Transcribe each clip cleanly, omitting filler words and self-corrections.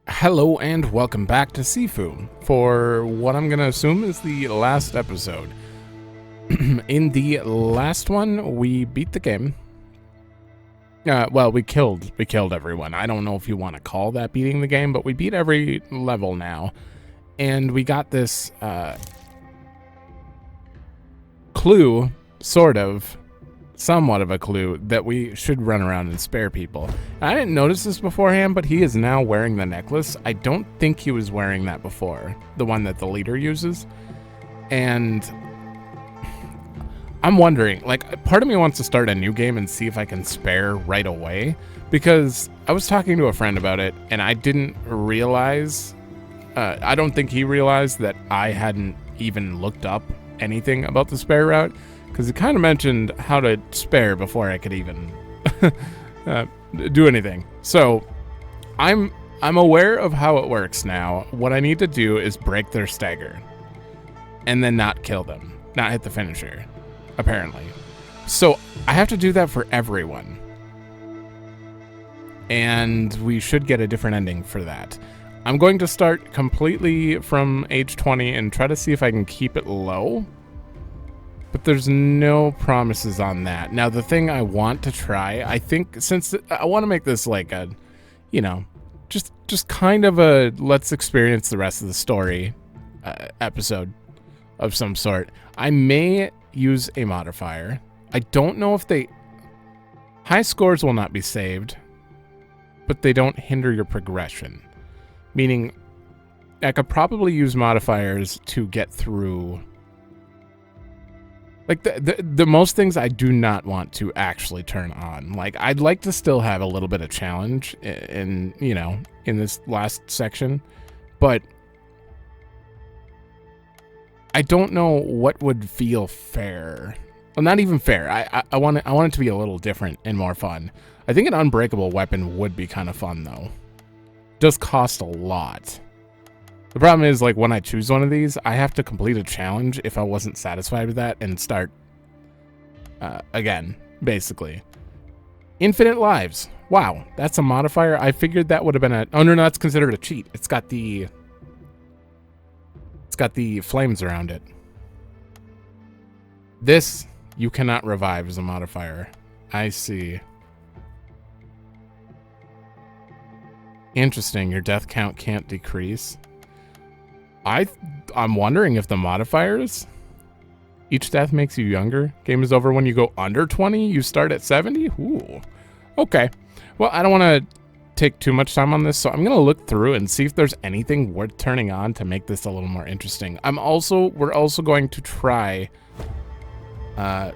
Hello and welcome back to Sifu for what I'm gonna assume is the last episode. In the last one, we beat the game. Well, we killed everyone. I don't know if you want to call that beating the game, but we beat every level now, and we got this clue, somewhat of a clue, that we should run around and spare people. I didn't notice this beforehand, but he is now wearing the necklace. I don't think he was wearing that before, the one that the leader uses. And I'm wondering, like, part of me wants to start a new game and see if I can spare right away, because I was talking to a friend about it, and I didn't realize, I don't think he realized that I hadn't even looked up anything about the spare route, because he kind of mentioned how to spare before I could even do anything. So I'm aware of how it works now. What I need to do is break their stagger and then not kill them, not hit the finisher, apparently. So I have to do that for everyone, and we should get a different ending for that. I'm going to start completely from age 20 and try to see if I can keep it low, but there's no promises on that. Now, the thing I want to try, I think, since I want to make this like a, you know, just kind of a let's experience the rest of the story episode of some sort, I may use a modifier. I don't know if high scores will not be saved, but they don't hinder your progression. Meaning, I could probably use modifiers to get through. Like, the most things I do not want to actually turn on. Like, I'd like to still have a little bit of challenge in this last section, but I don't know what would feel fair. Well, not even fair. I want it to be a little different and more fun. I think an unbreakable weapon would be kind of fun, though. It does cost a lot. The problem is, like, when I choose one of these, I have to complete a challenge if I wasn't satisfied with that and start again, basically. Infinite lives. Wow, that's a modifier. I figured that would have been oh no, that's considered a cheat. It's got the flames around it. This you cannot revive as a modifier. I see. Interesting. Your death count can't decrease. I'm wondering if the modifiers, each death makes you younger. Game is over when you go under 20. You start at 70. Ooh. Okay. Well, I don't want to take too much time on this, so I'm going to look through and see if there's anything worth turning on to make this a little more interesting. We're also going to try, I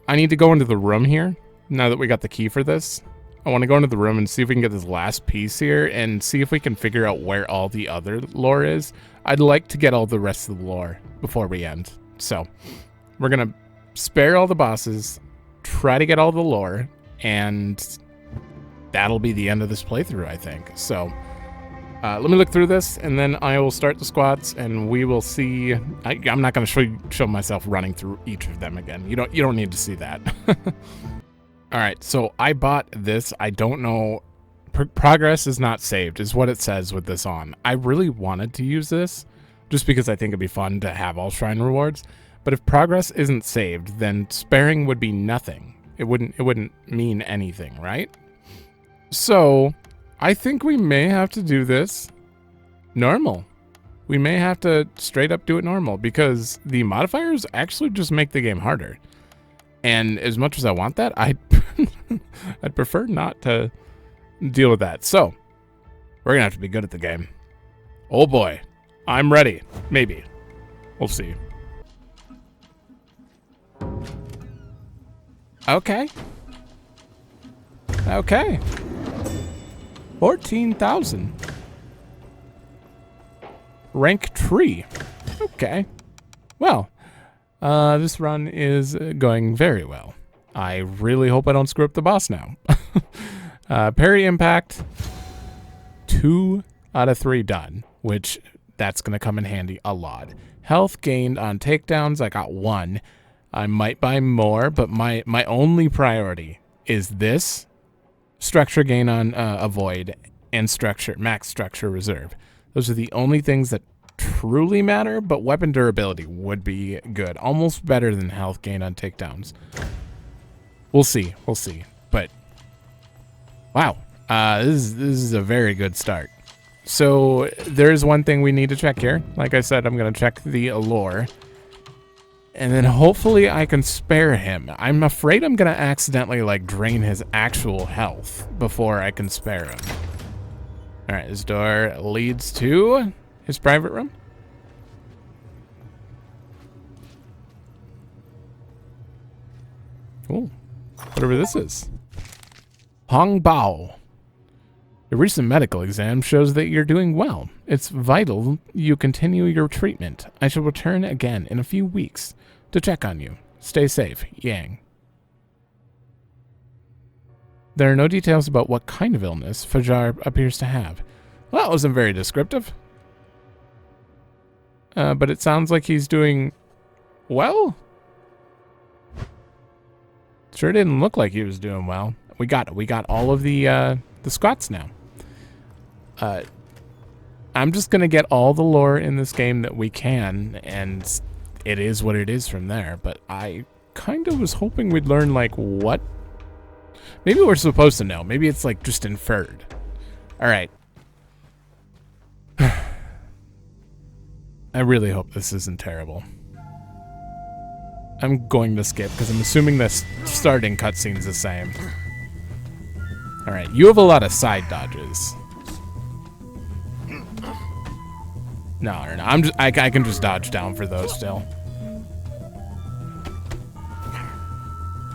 need to go into the room here now that we got the key for this. I want to go into the room and see if we can get this last piece here and see if we can figure out where all the other lore is. I'd like to get all the rest of the lore before we end. So we're going to spare all the bosses, try to get all the lore, and that'll be the end of this playthrough, I think. So let me look through this, and then I will start the squats, and we will see. I'm not going to show myself running through each of them again. You don't need to see that. All right, so I bought this. I don't know. Progress is not saved is what it says with this on. I really wanted to use this just because I think it'd be fun to have all shrine rewards. But if progress isn't saved, then sparing would be nothing. It wouldn't mean anything, right? So I think we may have to do this normal. We may have to straight up do it normal because the modifiers actually just make the game harder. And as much as I want that, I'd prefer not to deal with that. So we're going to have to be good at the game. Oh boy, I'm ready. Maybe. We'll see. Okay. 14,000. Rank tree. Okay. Well, this run is going very well. I really hope I don't screw up the boss now. Parry impact, 2 out of 3 done, which that's going to come in handy a lot. Health gained on takedowns, I got 1. I might buy more, but my only priority is this structure gain on avoid and max structure reserve. Those are the only things that truly matter, but weapon durability would be good. Almost better than health gain on takedowns. We'll see. We'll see. But wow, this is a very good start. So there's one thing we need to check here. Like I said, I'm going to check the allure. And then hopefully I can spare him. I'm afraid I'm going to accidentally like drain his actual health before I can spare him. All right, this door leads to his private room. Cool. Whatever this is. Hong Bao. The recent medical exam shows that you're doing well. It's vital you continue your treatment. I shall return again in a few weeks to check on you. Stay safe, Yang. There are no details about what kind of illness Fajar appears to have. Well, that wasn't very descriptive. But it sounds like he's doing well. Sure didn't look like he was doing well. We got all of the squats now. I'm just gonna get all the lore in this game that we can, and it is what it is from there. But I kind of was hoping we'd learn like what. Maybe we're supposed to know. Maybe it's like just inferred. All right. I really hope this isn't terrible. I'm going to skip because I'm assuming this starting cutscene's the same. All right, you have a lot of side dodges. No. I can just dodge down for those still.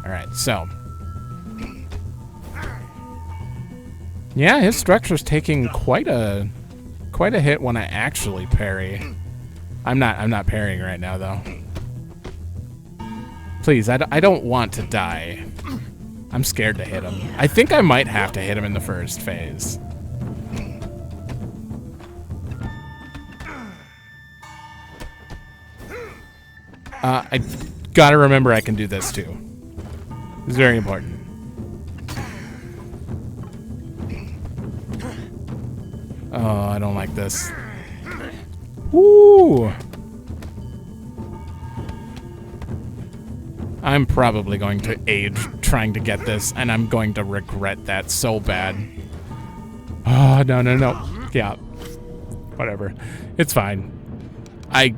All right, so. Yeah, his structure's taking quite a hit when I actually parry. I'm not parrying right now though. Please, I don't want to die. I'm scared to hit him. I think I might have to hit him in the first phase. I gotta remember I can do this too. It's very important. Oh, I don't like this. Woo! I'm probably going to age trying to get this, and I'm going to regret that so bad. Oh, no. Yeah. Whatever. It's fine. I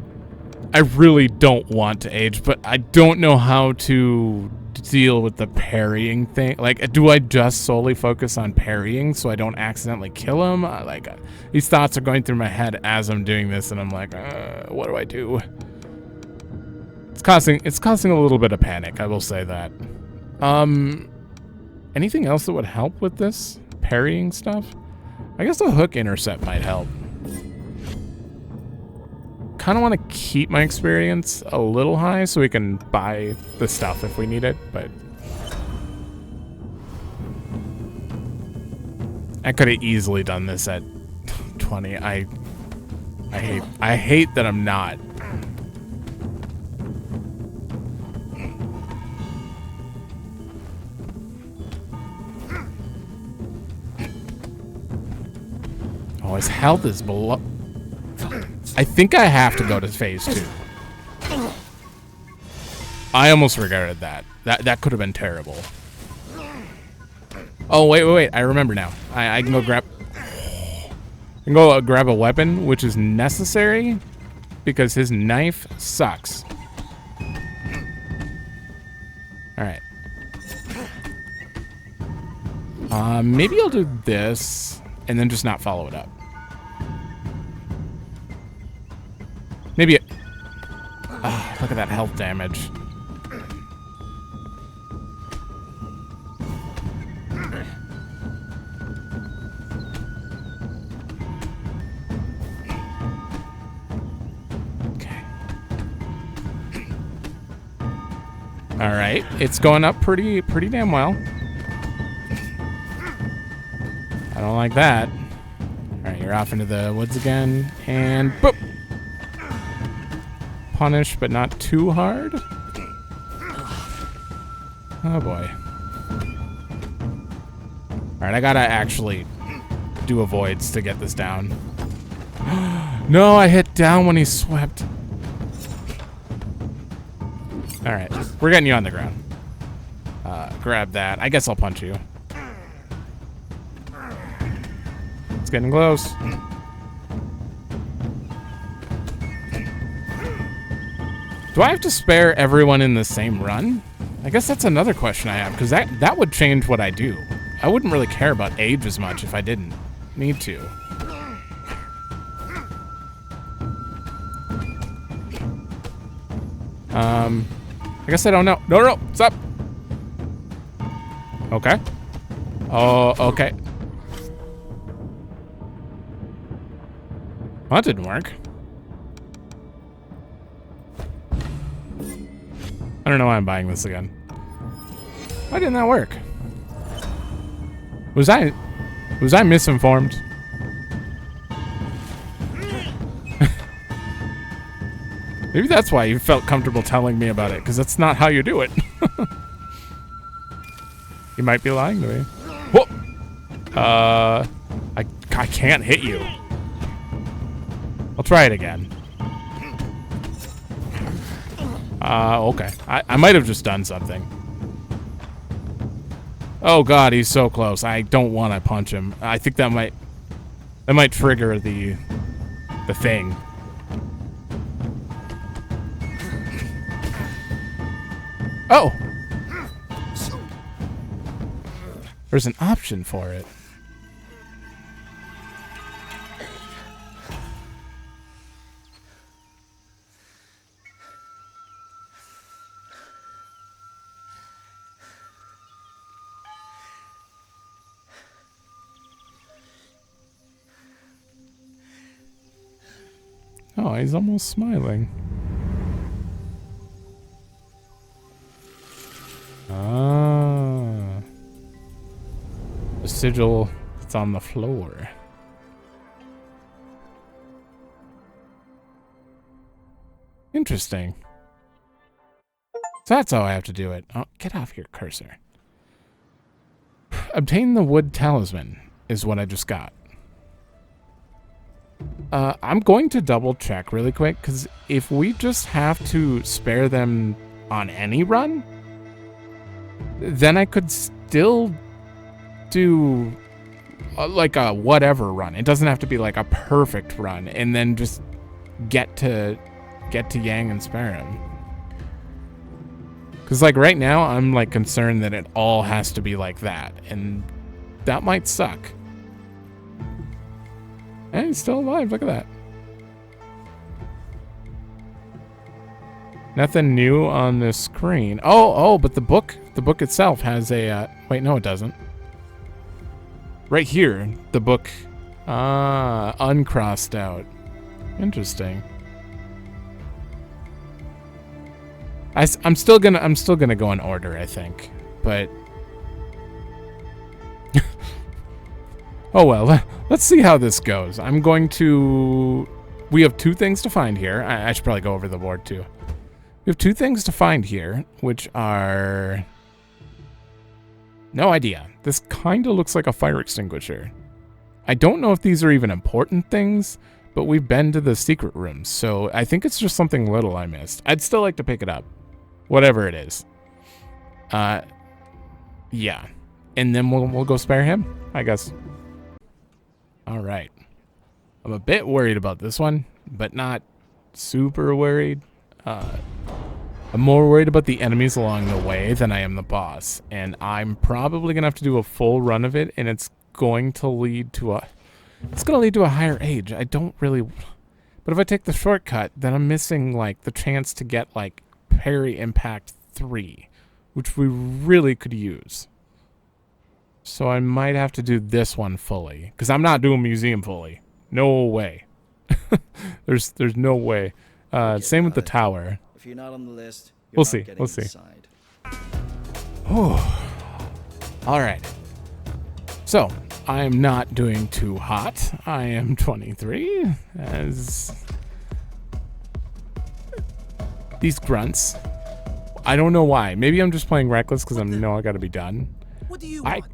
really don't want to age, but I don't know how to deal with the parrying thing. Like, do I just solely focus on parrying so I don't accidentally kill him? These thoughts are going through my head as I'm doing this, and I'm like, what do I do? It's causing a little bit of panic, I will say that. Anything else that would help with this parrying stuff? I guess the hook intercept might help. Kind of want to keep my experience a little high so we can buy the stuff if we need it, but I could have easily done this at 20. I hate that I'm not. Oh, his health is below. I think I have to go to phase 2. I almost regretted that. That could have been terrible. Oh, wait. I remember now. I can go grab... grab a weapon, which is necessary because his knife sucks. Alright. Maybe I'll do this and then just not follow it up. Maybe it... look at that health damage. Okay. Alright, it's going up pretty damn well. I don't like that. Alright, you're off into the woods again, and boop! Punish, but not too hard. Oh boy. Alright, I gotta actually do avoids to get this down. No, I hit down when he swept. Alright, we're getting you on the ground. Grab that. I guess I'll punch you. It's getting close. Do I have to spare everyone in the same run? I guess that's another question I have, because that would change what I do. I wouldn't really care about age as much if I didn't need to. I guess I don't know. No, stop. Okay. Oh, okay. Well, that didn't work. I don't know why I'm buying this again. Why didn't that work? Was I misinformed? Maybe that's why you felt comfortable telling me about it, because that's not how you do it. You might be lying to me. Whoa! I can't hit you. I'll try it again. Okay. I might have just done something. Oh god, he's so close. I don't want to punch him. I think that might trigger the thing. Oh! There's an option for it. Oh, he's almost smiling. Ah. The sigil that's on the floor. Interesting. So that's how I have to do it. Oh, get off your cursor. Obtain the wood talisman is what I just got. I'm going to double check really quick, because if we just have to spare them on any run, then I could still do like a whatever run. It doesn't have to be like a perfect run, and then just get to Yang and spare him. Because like right now, I'm like concerned that it all has to be like that, and that might suck. And he's still alive. Look at that. Nothing new on the screen. Oh, but the book itself has a, wait, no, it doesn't. Right here, the book, uncrossed out. Interesting. I'm still gonna go in order, I think, but. Oh well, let's see how this goes. I'm going to. We have two things to find here. I should probably go over the board too. We have two things to find here, which are... No idea. This kind of looks like a fire extinguisher. I don't know if these are even important things, but we've been to the secret rooms, so I think it's just something little I missed. I'd still like to pick it up. Whatever it is. Yeah. And then we'll go spare him, I guess. Alright. I'm a bit worried about this one, but not super worried. I'm more worried about the enemies along the way than I am the boss, and I'm probably gonna have to do a full run of it, and it's going to lead to a higher age. I don't really, but if I take the shortcut, then I'm missing like the chance to get like parry impact 3, which we really could use. So I might have to do this one fully, because I'm not doing museum fully. No way. There's no way. Same with the tower. If you're not on the list, we'll see. We'll see. Oh. All right. So I am not doing too hot. I am 23. As these grunts. I don't know why. Maybe I'm just playing reckless because I know I got to be done. What do you want?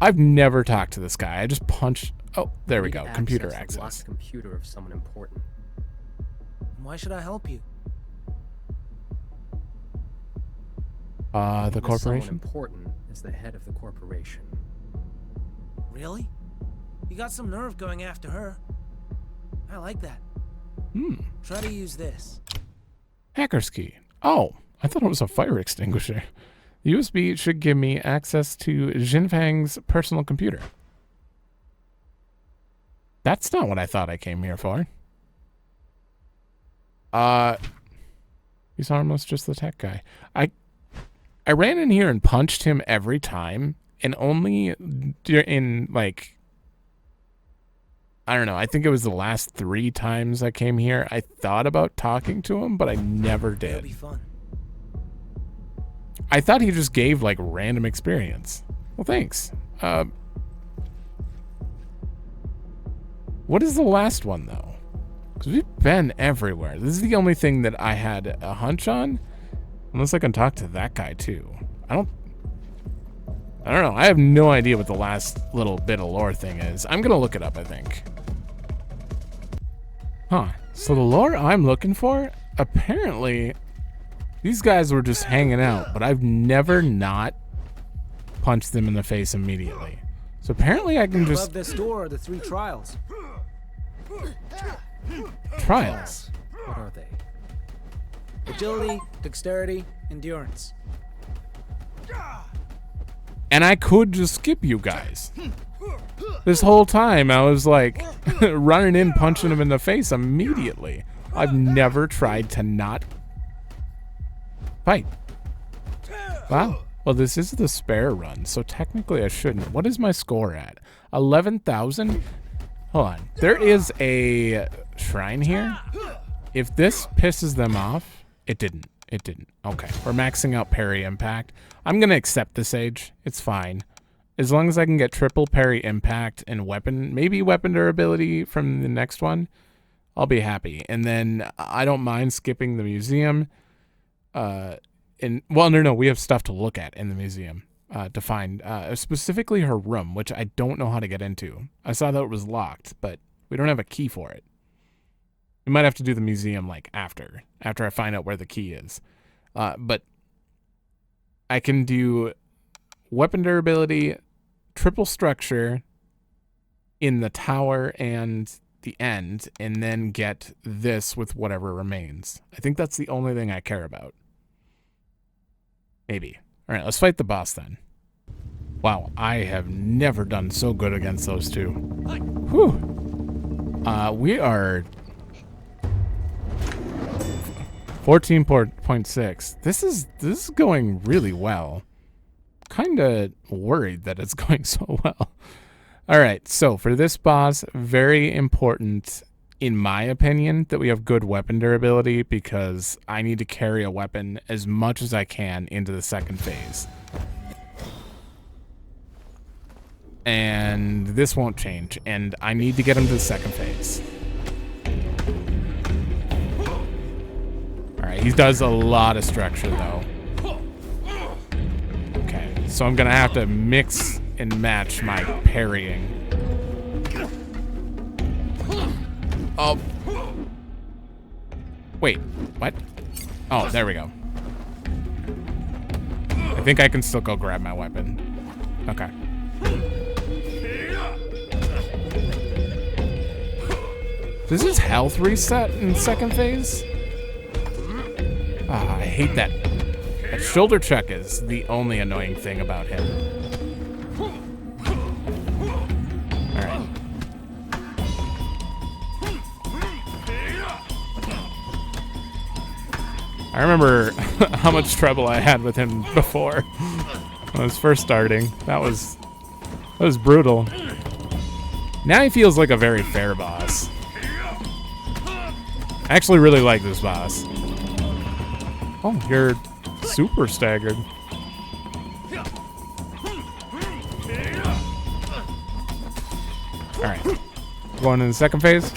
I've never talked to this guy. I just punched. Oh, there we go. Computer The access. locked computer of someone important. Why should I help you? The Someone corporation. important is the head of the corporation. Really? You got some nerve going after her. I like that. Try to use this. Hacker's key. Oh, I thought it was a fire extinguisher. The USB should give me access to Jinfang's personal computer. That's not what I thought I came here for. He's harmless, just the tech guy. I ran in here and punched him every time, and only in, like, I don't know, I think it was the last 3 times I came here, I thought about talking to him, but I never It'll did. be fun. I thought he just gave, like, random experience. Well, thanks. What is the last one, though? Because we've been everywhere. This is the only thing that I had a hunch on. Unless I can talk to that guy, too. I don't know. I have no idea what the last little bit of lore thing is. I'm going to look it up, I think. Huh. So the lore I'm looking for, apparently, these guys were just hanging out, but I've never not punched them in the face immediately. So apparently I can just... Above this door are the 3 trials. Trials. What are they? Agility, dexterity, endurance. And I could just skip you guys. This whole time I was like running in, punching him in the face immediately. I've never tried to not fight. Wow. Well, this is the spare run, so technically I shouldn't. What is my score at? 11,000? Hold on. There is a shrine here. If this pisses them off, it didn't. It didn't. Okay. We're maxing out parry impact. I'm going to accept this age. It's fine. As long as I can get triple parry impact and weapon, maybe weapon durability from the next one, I'll be happy. And then I don't mind skipping the museum. Well, no, we have stuff to look at in the museum to find, specifically her room, which I don't know how to get into. I saw that it was locked, but we don't have a key for it. We might have to do the museum like after I find out where the key is. But I can do weapon durability, triple structure in the tower and the end, and then get this with whatever remains. I think that's the only thing I care about. Maybe. All right, let's fight the boss then. Wow, I have never done so good against those two. Whew. We are 14.6. This is going really well. Kind of worried that it's going so well. All right, so for this boss, very important, in my opinion, that we have good weapon durability, because I need to carry a weapon as much as I can into the second phase. And this won't change, and I need to get him to the second phase. All right, he does a lot of structure, though. Okay, so I'm going to have to mix and match my parrying. Oh. Wait, what? Oh, there we go. I think I can still go grab my weapon. Okay. Does his health reset in second phase? Ah, I hate that. That shoulder check is the only annoying thing about him. Alright. I remember how much trouble I had with him before when I was first starting. That was brutal. Now he feels like a very fair boss. I actually really like this boss. Oh, you're super staggered. Alright. Going in the second phase.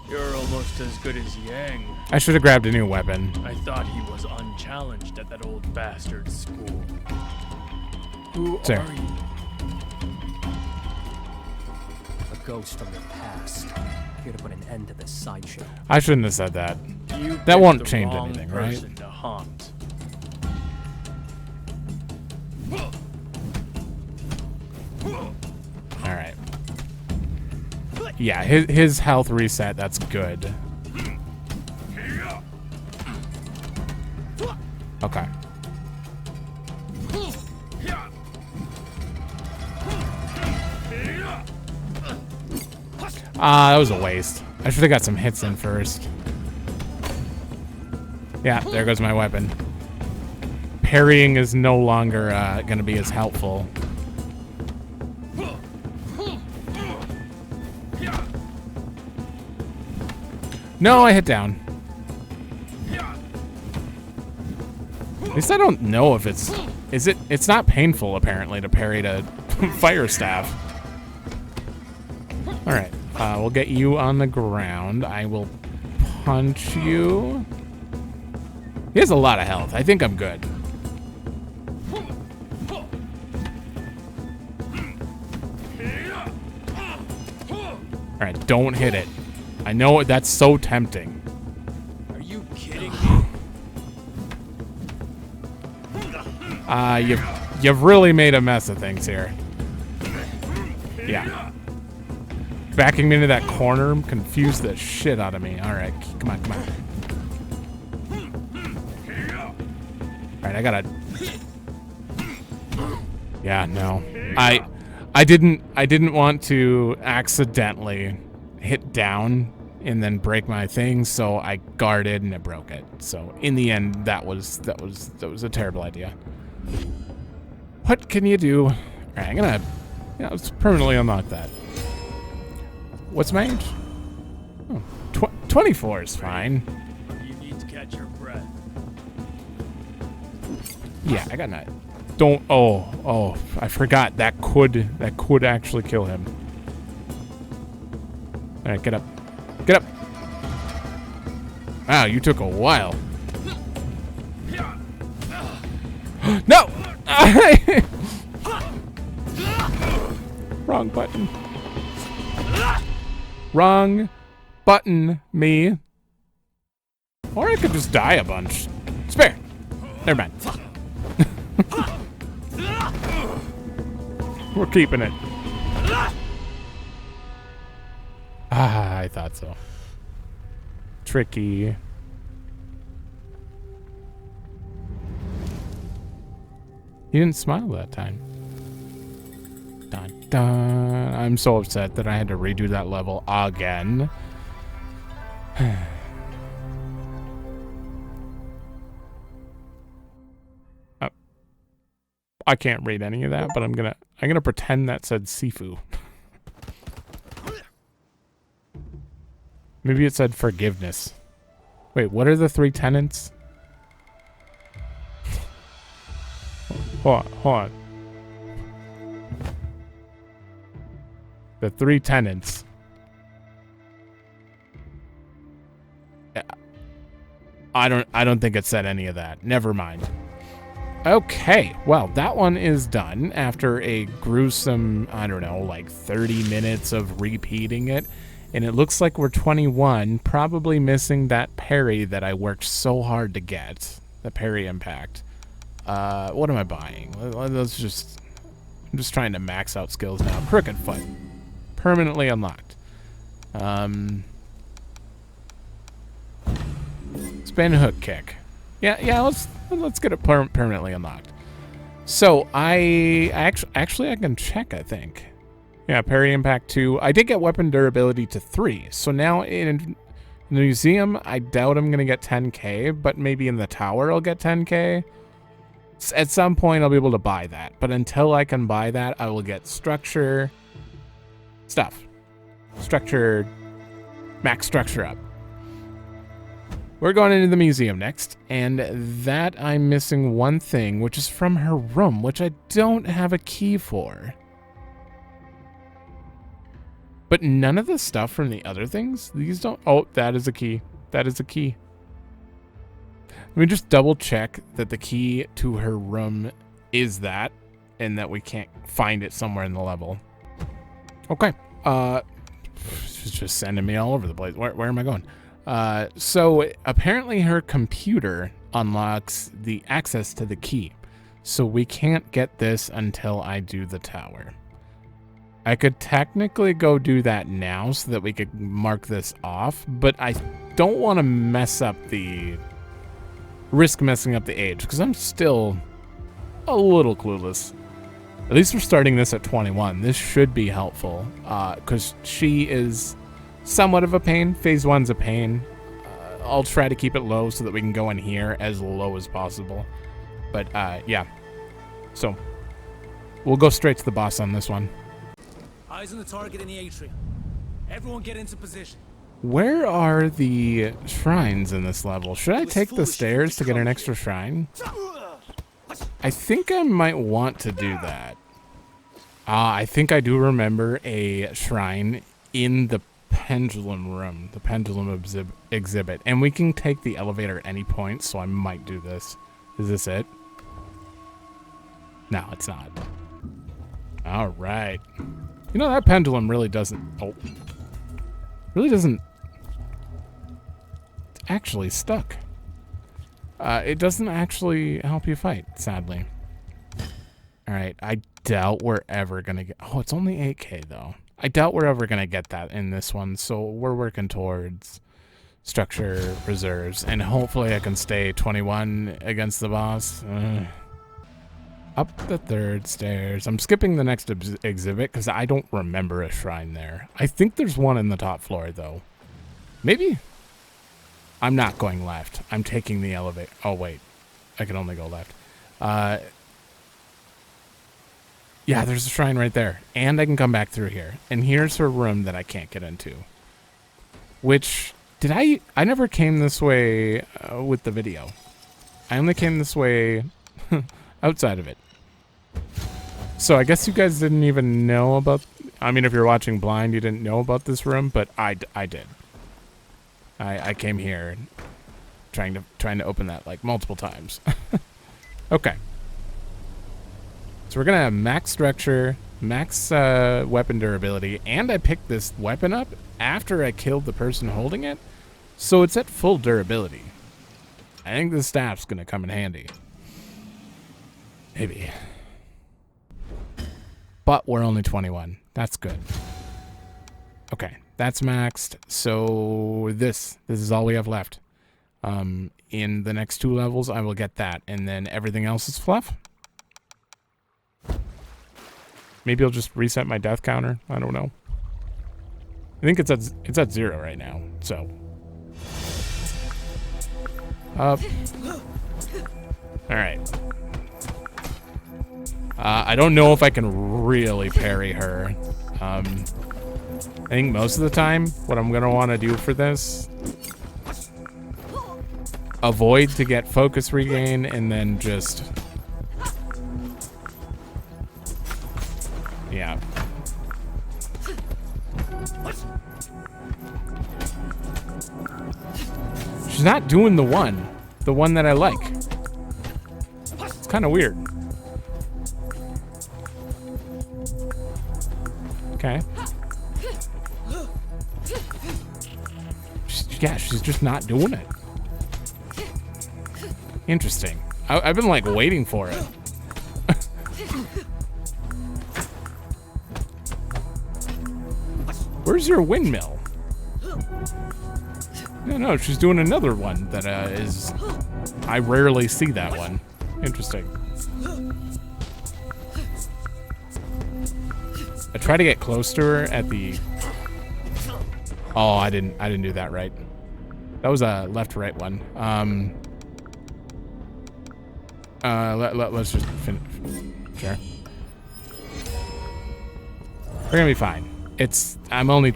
You're almost as good as Yang. I should have grabbed a new weapon. I thought he was unchallenged at that old bastard's school. Who Sir. are you? A ghost from your past. Here to put an end to this sideshow. I shouldn't have said that. You That picked won't the change wrong anything, right? person to haunt. All right. Yeah, his health reset. That's good. Okay. That was a waste. I should have got some hits in first. Yeah, there goes my weapon. Parrying is no longer going to be as helpful. No, I hit down. At least I don't know if it's... Is it? It's not painful, apparently, to parry to fire staff. Alright, we'll get you on the ground. I will punch you. He has a lot of health. I think I'm good. Alright, don't hit it. I know that's so tempting. Are you kidding me? You've really made a mess of things here. Yeah. Backing me into that corner confused the shit out of me. Alright, come on, come on. Alright, I gotta... Yeah, no. I didn't want to accidentally hit down and then break my thing, so I guarded and it broke it. So in the end, that was a terrible idea. What can you do? All right, I'm gonna let's permanently unlock that. What's my age? Oh, 24 is fine. You need to catch your breath. Yeah, I got that. Don't. Oh, I forgot that could actually kill him. All right, get up. Get up. Wow, you took a while. No! Wrong button. Wrong button, me. Or I could just die a bunch. Spare. Never mind. We're keeping it. Ah, I thought so. Tricky. He didn't smile that time. Dun, dun. I'm so upset that I had to redo that level again. I can't read any of that, but I'm gonna pretend that said Sifu. Maybe it said forgiveness. Wait, what are the 3 tenets? Hold on. The 3 tenets. I don't think it said any of that. Never mind. Okay, well, that one is done after a gruesome, I don't know, like 30 minutes of repeating it. And it looks like we're 21, probably missing that parry that I worked so hard to get. The parry impact. What am I buying? Let's just... I'm just trying to max out skills now. Crooked foot. Permanently unlocked. Spin hook kick. Yeah, let's get it permanently unlocked. So I can check, I think. Yeah, parry impact 2. I did get weapon durability to 3. So now in the museum, I doubt I'm gonna get 10k, but maybe in the tower I'll get 10k. At some point I'll be able to buy that, but until I can buy that, I will get structure stuff. Structure, max structure up. We're going into the museum next, and that I'm missing one thing, which is from her room, which I don't have a key for. But none of the stuff from the other things, these don't... Oh, that is a key. That is a key. Let me just double check that the key to her room is that, and that we can't find it somewhere in the level. Okay. She's just sending me all over the place. Where am I going? So apparently her computer unlocks the access to the key. So we can't get this until I do the tower. I could technically go do that now so that we could mark this off, but I don't want to risk messing up the age, because I'm still a little clueless. At least we're starting this at 21. This should be helpful, because she is somewhat of a pain. Phase 1's a pain. I'll try to keep it low so that we can go in here as low as possible. But, yeah. So, we'll go straight to the boss on this one. Eyes on the target in the atrium. Everyone get into position. Where are the shrines in this level? Should I take the stairs to get an extra shrine? I think I might want to do that. I think I do remember a shrine in the pendulum room, the pendulum exhibit, and we can take the elevator at any point, so I might do this. Is this it? No, it's not. All right. You know, that pendulum really doesn't... Oh. Really doesn't... It's actually stuck. It doesn't actually help you fight, sadly. Alright, I doubt we're ever gonna get... Oh, it's only 8K, though. I doubt we're ever gonna get that in this one, so we're working towards structure reserves, and hopefully I can stay 21 against the boss. Up the third stairs. I'm skipping the next exhibit because I don't remember a shrine there. I think there's one in the top floor, though. Maybe? I'm not going left. I'm taking the elevator. Oh, wait. I can only go left. Yeah, there's a shrine right there. And I can come back through here. And here's her room that I can't get into. Which, did I never came this way with the video. I only came this way outside of it. So I guess you guys didn't even know about... I mean, if you're watching blind, you didn't know about this room, but I did. I came here trying to open that like multiple times. Okay. So we're gonna have max structure, max weapon durability, and I picked this weapon up after I killed the person holding it, so it's at full durability. I think the staff's gonna come in handy. Maybe. But we're only 21. That's good. Okay, that's maxed. So this is all we have left. In the next 2 levels, I will get that, and then everything else is fluff. Maybe I'll just reset my death counter. I don't know. I think it's at 0 right now. So. Up. All right. I don't know if I can really parry her. I think most of the time, what I'm going to want to do for this, avoid to get focus regain, and then just... Yeah. She's not doing the one that I like. It's kind of weird. Okay. Yeah, she's just not doing it. Interesting. I've been like waiting for it. Where's your windmill? No, she's doing another one that is... I rarely see that one. Interesting. I try to get close to her at the... Oh, I didn't do that right. That was a left-right one. Let's just finish. Sure. We're gonna be fine. I'm only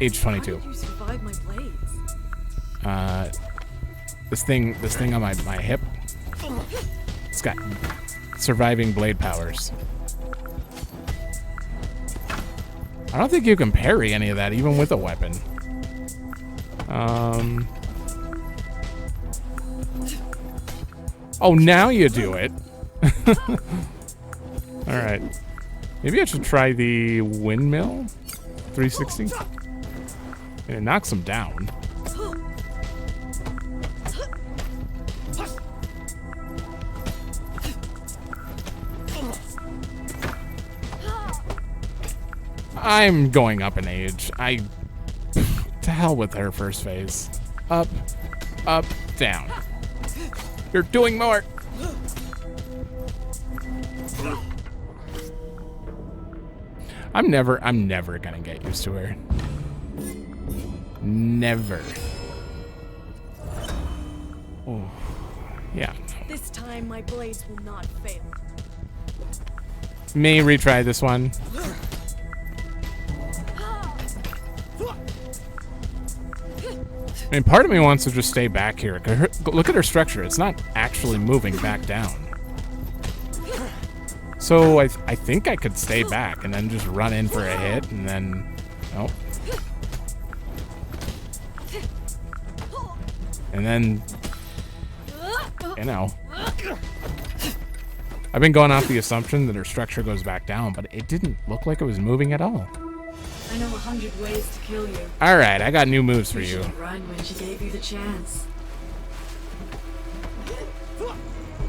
age 22. How did you survive my blades? This thing on my hip, it's got surviving blade powers. I don't think you can parry any of that, even with a weapon. Oh, now you do it. Alright. Maybe I should try the windmill? 360? And it knocks him down. I'm going up in age. To hell with her first phase. Up, up, down. You're doing more. I'm never gonna get used to her. Never. Oh, yeah. This time my blades will not fail. May retry this one. I mean, part of me wants to just stay back here. Look at her structure. It's not actually moving back down. So I think I could stay back and then just run in for a hit and then... Nope. And then... You know. I've been going off the assumption that her structure goes back down, but it didn't look like it was moving at all. I know 100 ways to kill you. Alright, I got new moves for you. Run when she gave you the chance.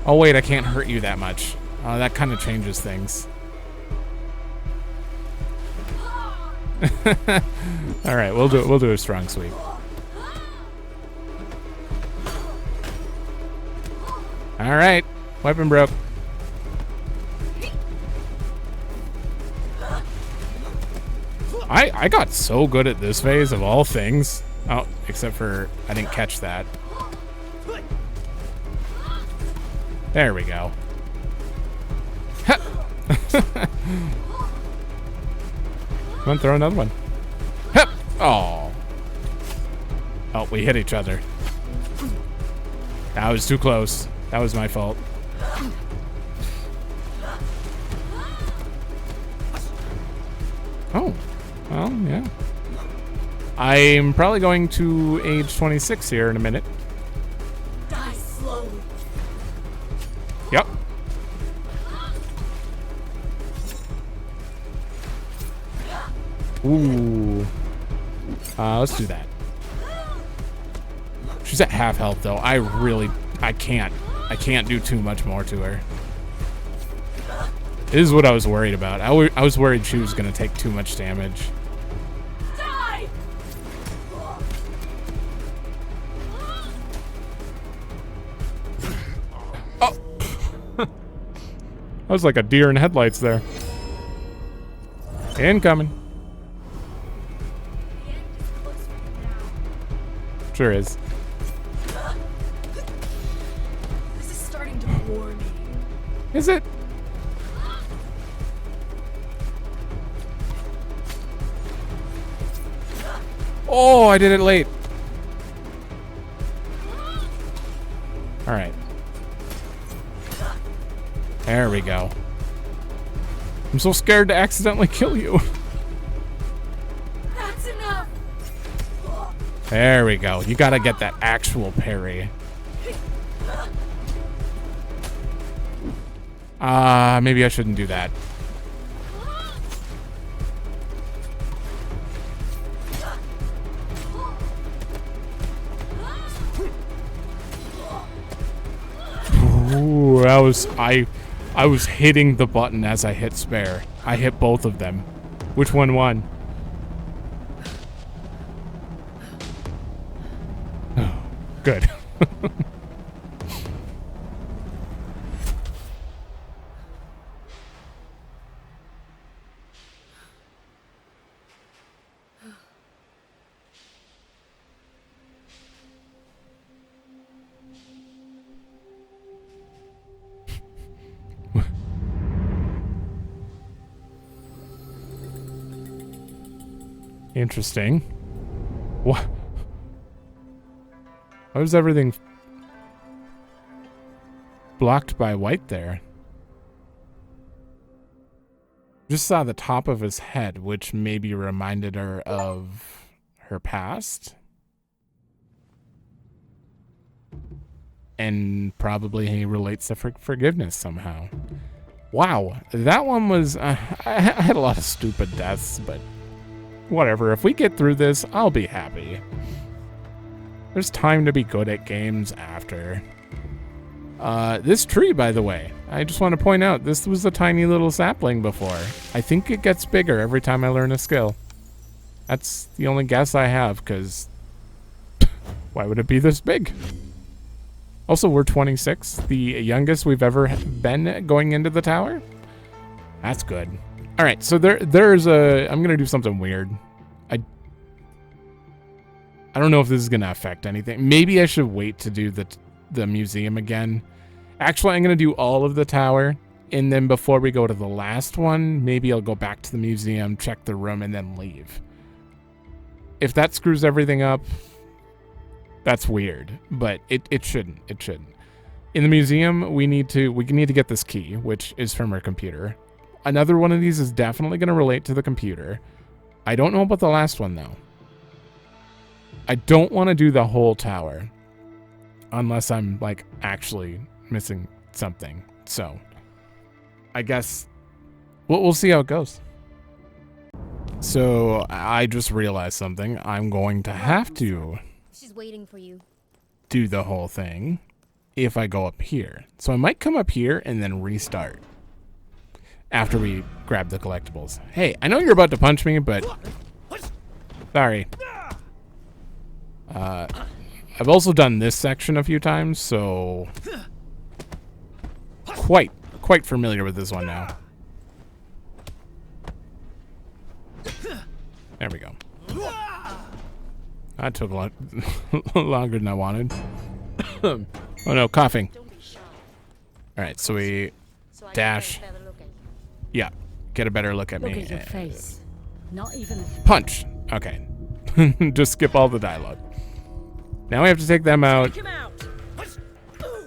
Oh wait, I can't hurt you that much. That kind of changes things. Alright, we'll do a strong sweep. Alright, weapon broke. I got so good at this phase of all things. Oh, except for I didn't catch that. There we go. Come on, throw another one. Oh. Oh, we hit each other. That was too close. That was my fault. Oh. Well, yeah. I'm probably going to age 26 here in a minute. Die slowly. Yep. Ooh. Let's do that. She's at half health though. I can't do too much more to her. This is what I was worried about. I was worried she was gonna take too much damage. Die! Oh! I was like a deer in headlights there. Incoming. Sure is. This is starting to bore me. Is it? Oh, I did it late. All right. There we go. I'm so scared to accidentally kill you. That's enough. There we go. You gotta get that actual parry. Maybe I shouldn't do that. Ooh, I was hitting the button as I hit spare. I hit both of them. Which one won? Oh, good. Interesting. What? Why was everything blocked by white there? Just saw the top of his head, which maybe reminded her of her past. And probably he relates to forgiveness somehow. Wow, that one was... I had a lot of stupid deaths, but whatever. If we get through this, I'll be happy. There's time to be good at games after. This tree, by the way, I just want to point out, this was a tiny little sapling before. I think it gets bigger every time I learn a skill. That's the only guess I have, because why would it be this big? Also, we're 26, the youngest we've ever been going into the tower. That's good. All right, so there's a... I'm going to do something weird. I don't know if this is going to affect anything. Maybe I should wait to do the museum again. Actually, I'm going to do all of the tower, and then before we go to the last one, maybe I'll go back to the museum, check the room, and then leave. If that screws everything up, that's weird, but it shouldn't. It shouldn't. In the museum, we need to get this key, which is from our computer. Another one of these is definitely going to relate to the computer. I don't know about the last one, though. I don't want to do the whole tower unless I'm, like, actually missing something. So, I guess we'll see how it goes. So, I just realized something. I'm going to have to... She's waiting for you. Do the whole thing if I go up here. So I might come up here and then restart after we grab the collectibles. Hey, I know you're about to punch me, but sorry. I've also done this section a few times, so quite familiar with this one now. There we go. That took a lot longer than I wanted. Oh no, coughing. Alright, so we dash. Yeah, get a better look at me. Look at your face. Not even Punch. Okay. Just skip all the dialogue. Now we have to take them out.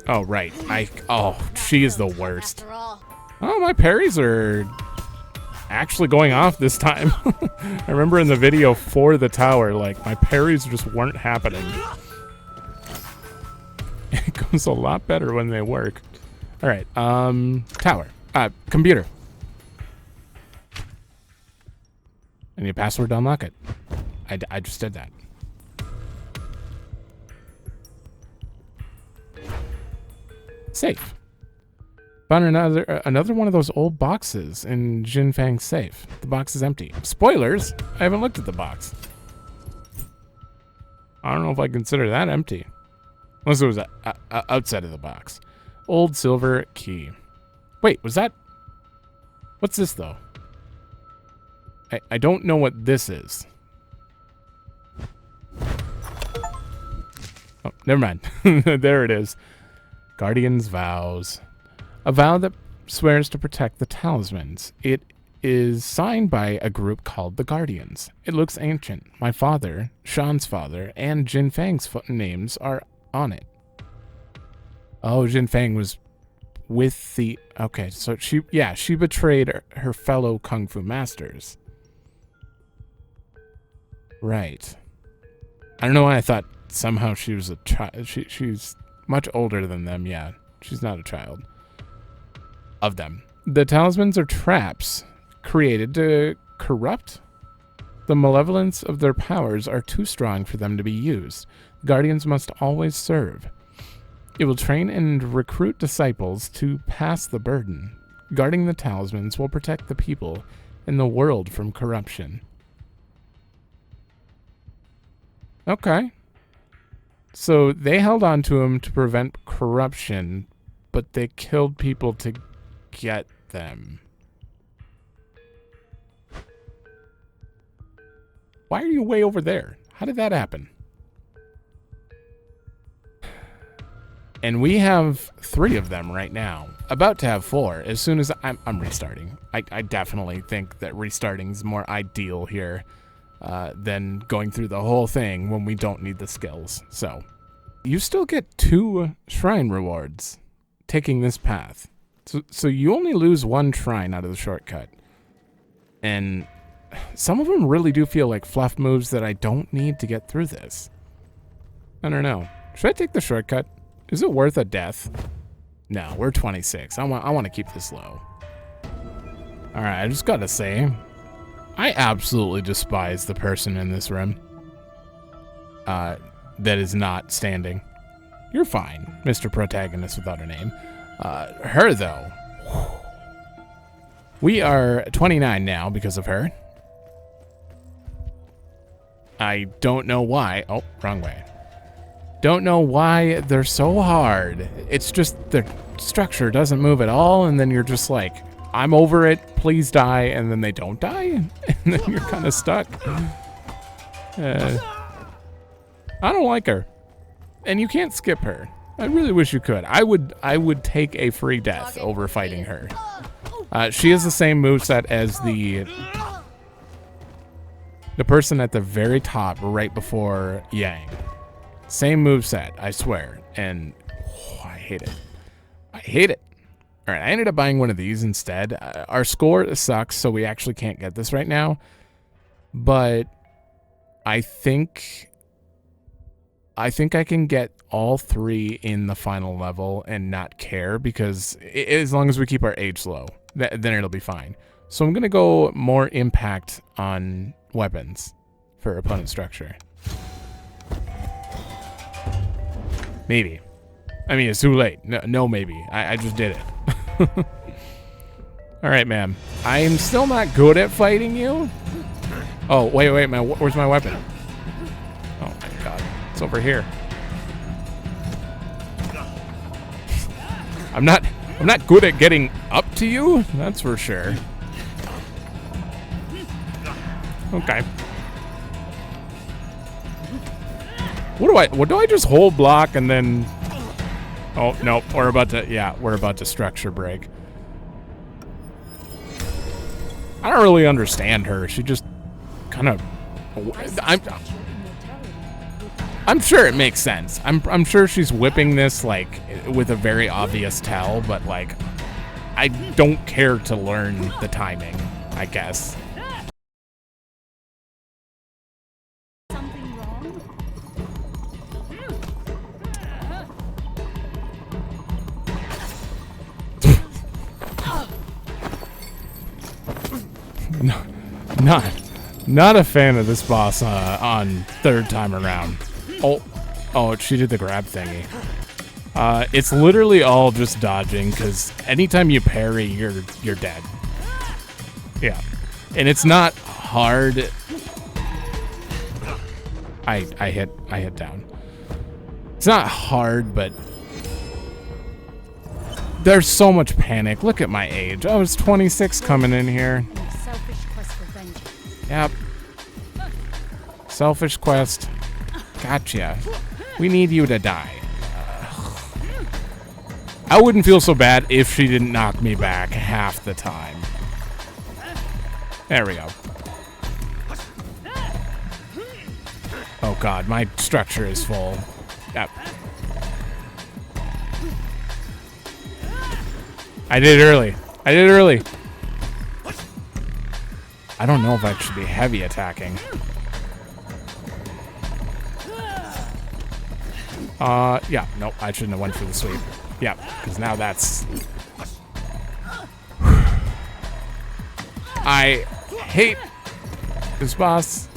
Oh, right. Oh, she is the worst. Oh, my parries are actually going off this time. I remember in the video for the tower, like, my parries just weren't happening. It goes a lot better when they work. All right, tower. Computer. I need a password to unlock it. I just did that. Safe. Found another one of those old boxes in Jin Fang's safe. The box is empty. Spoilers! I haven't looked at the box. I don't know if I consider that empty. Unless it was outside of the box. Old silver key. Wait, was that... What's this, though? I don't know what this is. Oh, never mind. There it is. Guardian's Vows. A vow that swears to protect the Talismans. It is signed by a group called the Guardians. It looks ancient. My father, Sean's father, and Jin Fang's names are on it. Oh, Jin Fang was with the... Okay, so she betrayed her fellow Kung Fu masters. Right. I don't know why I thought somehow she was a child. She's much older than them, yeah. She's not a child of them. The talismans are traps created to corrupt. The malevolence of their powers are too strong for them to be used. Guardians must always serve. It will train and recruit disciples to pass the burden. Guarding the talismans will protect the people and the world from corruption. Okay. So they held on to him to prevent corruption, but they killed people to get them. Why are you way over there? How did that happen? And we have 3 of them right now. About to have 4 as soon as I'm restarting. I definitely think that restarting is more ideal here than going through the whole thing when we don't need the skills. So you still get 2 shrine rewards taking this path. So you only lose 1 shrine out of the shortcut. And some of them really do feel like fluff moves that I don't need to get through this. I don't know. Should I take the shortcut? Is it worth a death? No, we're 26. I want to keep this low. All right, I just gotta say, I absolutely despise the person in this room that is not standing. You're fine, Mr. Protagonist without a name. Her, though. We are 29 now because of her. I don't know why. Oh, wrong way. Don't know why they're so hard. It's just their structure doesn't move at all, and then you're just like, I'm over it, please die, and then they don't die, and then you're kind of stuck. I don't like her. And you can't skip her. I really wish you could. I would take a free death over fighting her. She has the same moveset as the person at the very top right before Yang. Same moveset, I swear. And I hate it. I hate it. All right, I ended up buying one of these instead. Our score sucks, so we actually can't get this right now. But I think I can get all 3 in the final level and not care, because as long as we keep our age low, then it'll be fine. So I'm going to go more impact on weapons for opponent structure. Maybe. I mean, it's too late. No maybe. I just did it. All right, ma'am. I am still not good at fighting you. Oh, wait. Where's my weapon? Oh, my God. It's over here. I'm not good at getting up to you. That's for sure. Okay. What do I just hold block and then... Oh, no, we're about to structure break. I don't really understand her. She just kind of... I'm sure it makes sense. I'm sure she's whipping this, like, with a very obvious tell, but, like, I don't care to learn the timing, I guess. Not a fan of this boss on 3rd time around. Oh, she did the grab thingy. It's literally all just dodging, because anytime you parry, you're dead. Yeah, and it's not hard. I hit down. It's not hard, but there's so much panic. Look at my age. I was 26 coming in here. Yep. Selfish quest. Gotcha. We need you to die. I wouldn't feel so bad if she didn't knock me back half the time. There we go. Oh God, my structure is full. Yep. I did it early. I don't know if I should be heavy attacking. Yeah, nope, I shouldn't have went for the sweep. Yeah, because now that's... I hate this boss.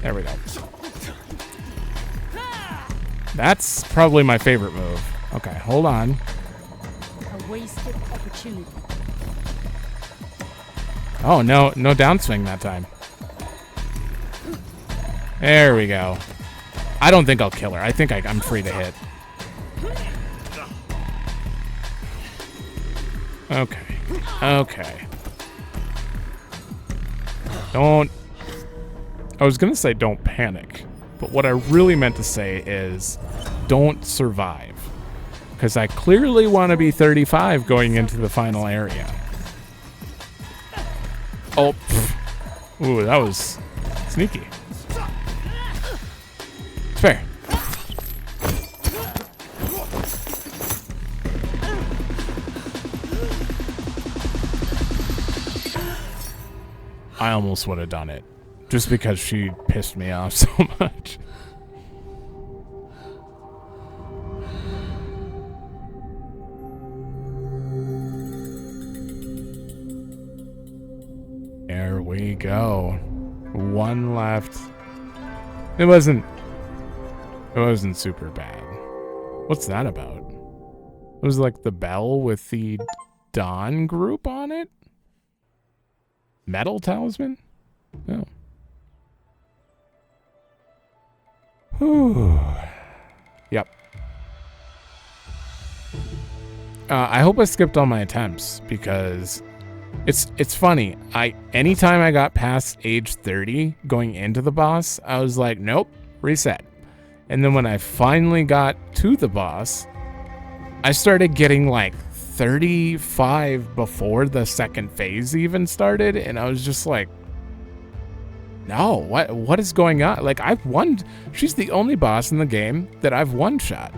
There we go. That's probably my favorite move. Okay, hold on. A wasted opportunity. Oh, no downswing that time. There we go. I don't think I'll kill her. I think I'm free to hit. Okay. I was gonna say don't panic, but what I really meant to say is don't survive. Because I clearly want to be 35 going into the final area. Oh, ooh, that was sneaky. It's fair. I almost would have done it. Just because she pissed me off so much. There we go. One left. It wasn't super bad. What's that about? It was like the bell with the Dawn group on it? Metal talisman? No. Whew. Yep. I hope I skipped all my attempts because it's funny. Anytime I got past age 30 going into the boss, I was like, nope, reset. And then when I finally got to the boss, I started getting like 35 before the second phase even started, and I was just like, no, what is going on? Like, I've won. She's the only boss in the game that I've one-shot.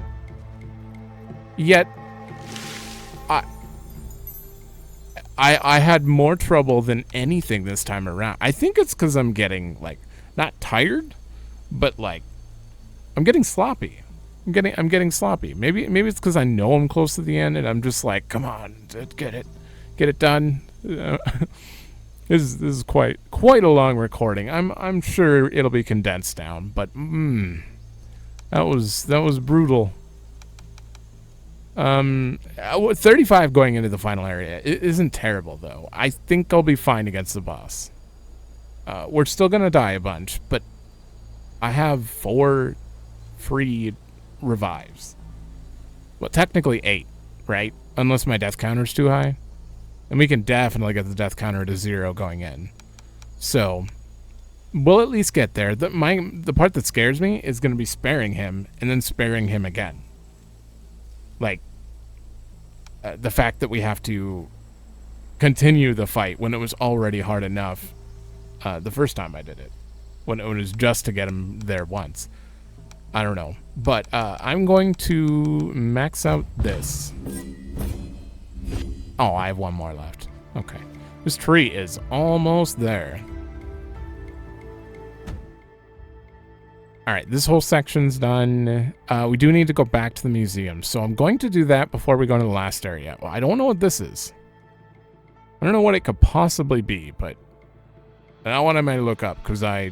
Yet I had more trouble than anything this time around. I think it's because I'm getting, like, not tired, but, like, I'm getting sloppy. I'm getting sloppy. Maybe it's because I know I'm close to the end, and I'm just like, come on, get it done. This is quite a long recording. I'm sure it'll be condensed down, but that was brutal. 35 going into the final area. It isn't terrible, though. I think I'll be fine against the boss. We're still going to die a bunch, but I have 4 free revives. Well, technically 8, right? Unless my death counter's too high. And we can definitely get the death counter to 0 going in. So, we'll at least get there. The part that scares me is going to be sparing him and then sparing him again. Like, the fact that we have to continue the fight when it was already hard enough the first time I did it. When it was just to get him there once. I don't know. But I'm going to max out this. Oh, I have 1 more left. Okay. This tree is almost there. Alright, this whole section's done. We do need to go back to the museum, so I'm going to do that before we go to the last area. Well, I don't know what this is. I don't know what it could possibly be, but that one I might look up, because I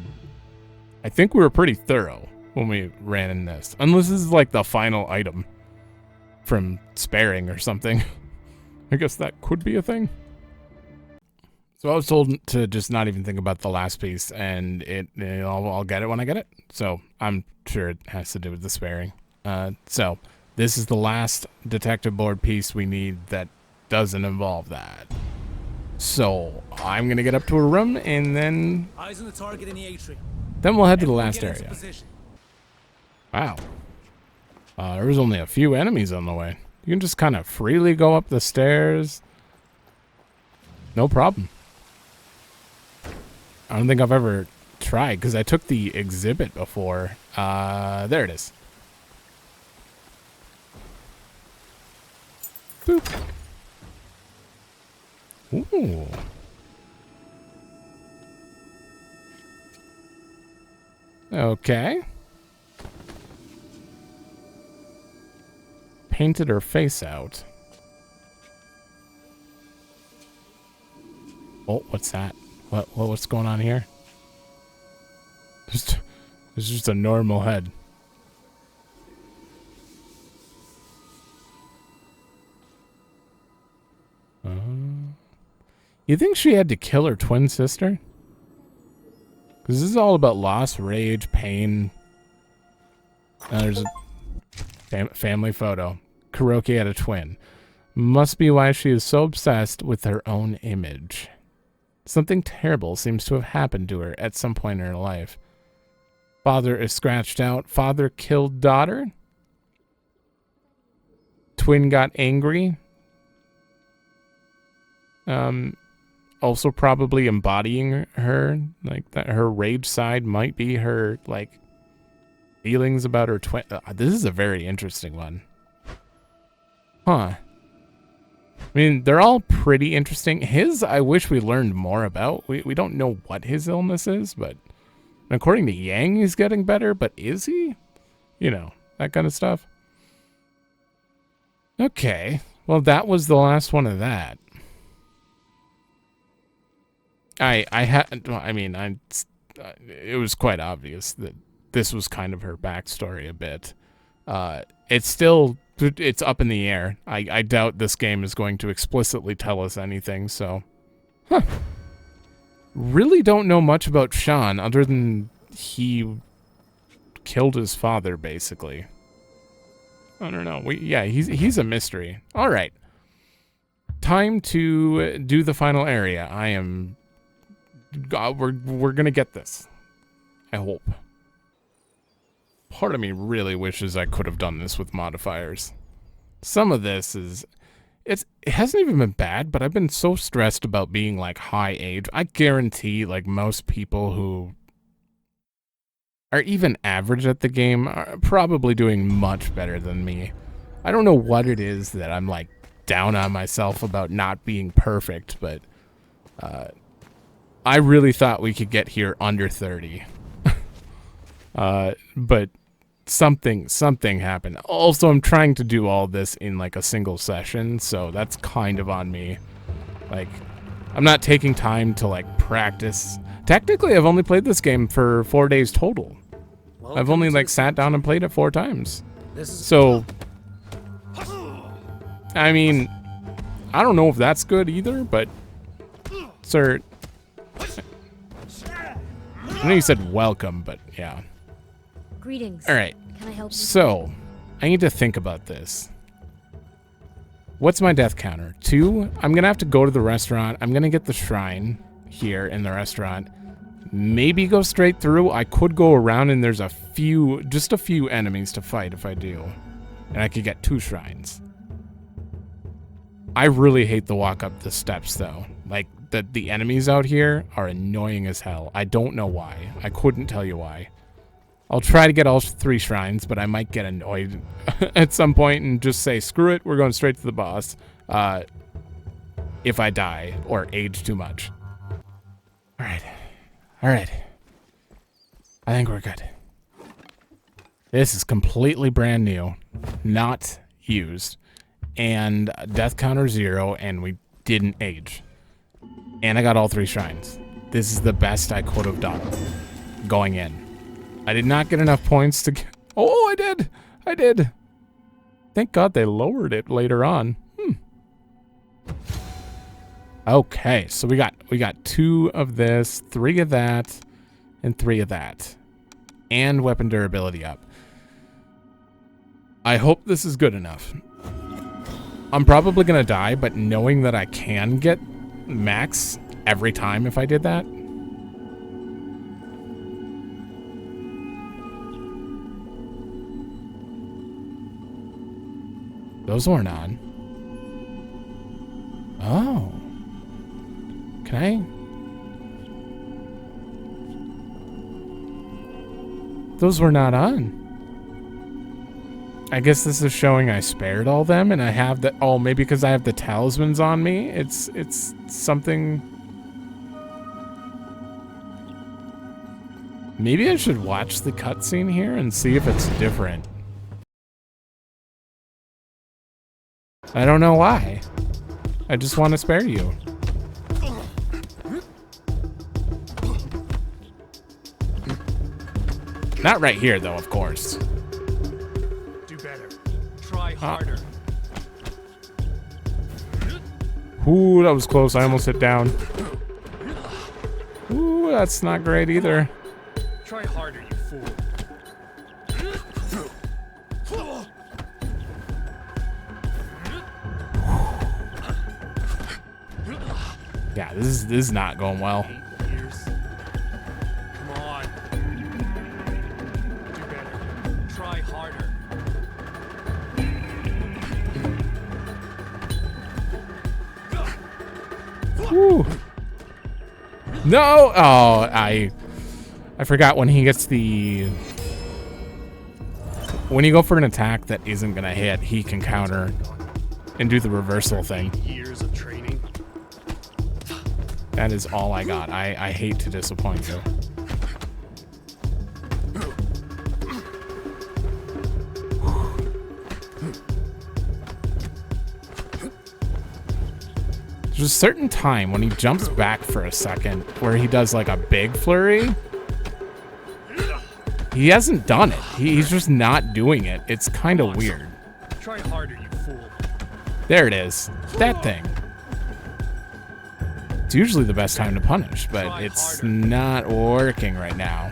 think we were pretty thorough when we ran in this. Unless this is like the final item from sparing or something. I guess that could be a thing. So I was told to just not even think about the last piece, and I'll get it when I get it. So I'm sure it has to do with the sparing. So this is the last detective board piece we need that doesn't involve that. So I'm gonna get up to a room, and then Eyes on the target in the atrium. Then we'll head to the Everyone last get into area. position. Wow. There was only a few enemies on the way. You can just kind of freely go up the stairs. No problem. I don't think I've ever tried, because I took the exhibit before. There it is. Boop. Ooh. Okay. Painted her face out. Oh, what's that? What's going on here? It's just a normal head. You think she had to kill her twin sister? Because this is all about loss, rage, pain. There's a family photo. Kuroki had a twin. Must be why she is so obsessed with her own image. Something terrible seems to have happened to her at some point in her life. Father is scratched out. Father killed daughter. Twin got angry. Also probably embodying her. Like, that her rage side might be her, like, feelings about her twin. This is a very interesting one. Huh. I mean, they're all pretty interesting. His, I wish we learned more about. We don't know what his illness is, but according to Yang, he's getting better. But is he? You know, that kind of stuff. Okay. Well, that was the last one of that. It was quite obvious that this was kind of her backstory a bit. It's up in the air. I doubt this game is going to explicitly tell us anything, so. Huh. Really don't know much about Sean other than he killed his father, basically. I don't know. He's a mystery. All right. Time to do the final area. We're gonna get this. I hope. Part of me really wishes I could have done this with modifiers. Some of this it hasn't even been bad, but I've been so stressed about being like high age. I guarantee like most people who are even average at the game are probably doing much better than me. I don't know what it is that I'm like down on myself about not being perfect, but I really thought we could get here under 30. But something happened. Also, I'm trying to do all this in like a single session, so that's kind of on me. Like, I'm not taking time to like practice. Technically, I've only played this game for 4 days total. I've only like sat down and played it 4 times. So, I mean, I don't know if that's good either, but sir, I know you said welcome, but yeah. Greetings. All right. Can I help you? So, I need to think about this. What's my death counter? 2? I'm going to have to go to the restaurant. I'm going to get the shrine here in the restaurant. Maybe go straight through. I could go around and there's just a few enemies to fight if I do. And I could get 2 shrines. I really hate the walk up the steps though. Like, the enemies out here are annoying as hell. I don't know why. I couldn't tell you why. I'll try to get all 3 shrines, but I might get annoyed at some point and just say, screw it, we're going straight to the boss. If I die or age too much. Alright. Alright. I think we're good. This is completely brand new. Not used. And death counter 0, and we didn't age. And I got all 3 shrines. This is the best I could have done going in. I did not get enough points to get... Oh, I did! I did! Thank God they lowered it later on. Okay, so we got 2 of this, 3 of that, and 3 of that. And weapon durability up. I hope this is good enough. I'm probably gonna die, but knowing that I can get max every time if I did that. Those weren't on. Oh. Can I? Those were not on. I guess this is showing I spared all them and I have the... Oh, maybe because I have the talismans on me? It's something... Maybe I should watch the cutscene here and see if it's different. I don't know why. I just want to spare you. Not right here, though, of course. Do better. Try harder. Ooh, that was close. I almost hit down. Ooh, that's not great either. Try harder, you fool. Yeah, this is not going well. Come on. Do better. Try harder. Woo. No! Oh, I forgot when he gets the... When you go for an attack that isn't gonna hit, he can counter. and do the reversal thing. Years of training. That is all I got. I hate to disappoint you. There's a certain time when he jumps back for a second where he does like a big flurry. He hasn't done it. He's just not doing it. It's kind of weird. Try harder, you fool. There it is. That thing. It's usually the best time to punish, but it's not working right now.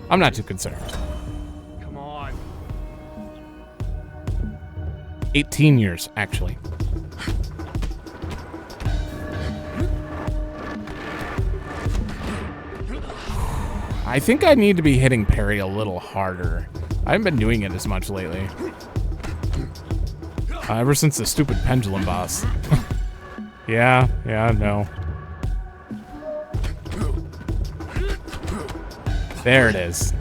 I'm not too concerned. Come on. 18 years, actually. I think I need to be hitting parry a little harder. I haven't been doing it as much lately. Ever since the stupid pendulum boss. Yeah, no. There it is.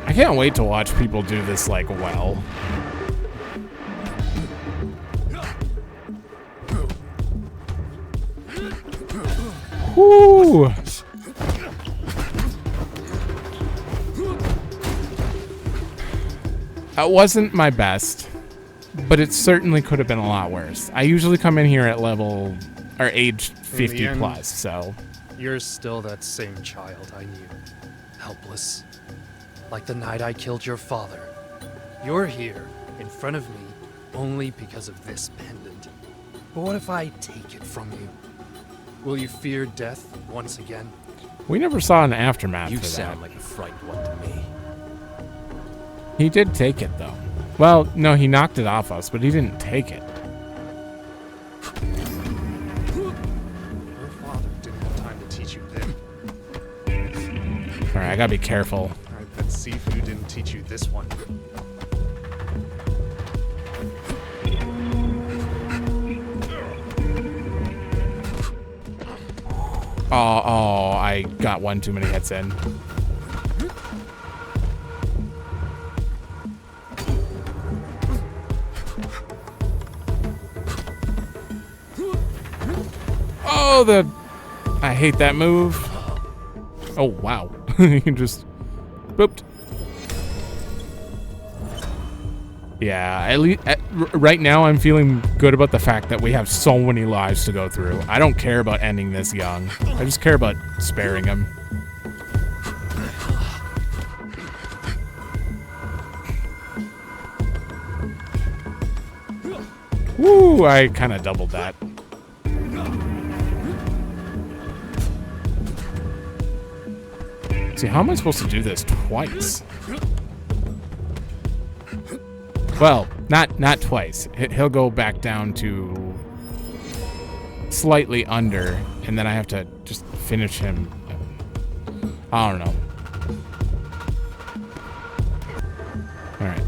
I can't wait to watch people do this like well. Woo! That wasn't my best, but it certainly could have been a lot worse. I usually come in here at level, or age 50 end, plus, so. You're still that same child I knew. Helpless. Like the night I killed your father. You're here, in front of me, only because of this pendant. But what if I take it from you? Will you fear death once again? We never saw an aftermath You for that. sound like a frightened one to me. He did take it, though. Well, no, he knocked it off us, but he didn't take it. Your father didn't have time to teach you then. Alright, I gotta be careful. I bet Sifu didn't teach you this one. Oh, I got one too many hits in. Oh, I hate that move. Oh, wow. You can just booped. Yeah, at least right now I'm feeling good about the fact that we have so many lives to go through. I don't care about ending this young. I just care about sparing him. Woo, I kind of doubled that. See, how am I supposed to do this twice? Well, not twice. He'll go back down to slightly under, and then I have to just finish him. I don't know. All right.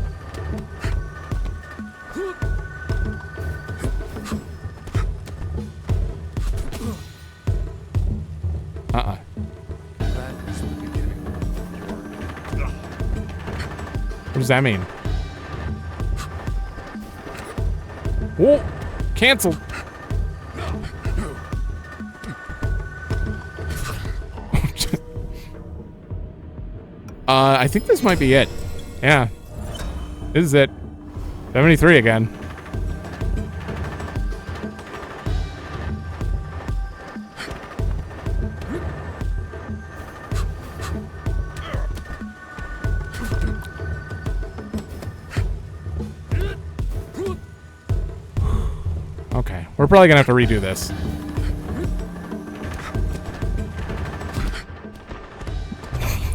That is the beginning. What does that mean? Whoa! Canceled. I think this might be it. Yeah. This is it. 73 again. Okay, we're probably gonna have to redo this.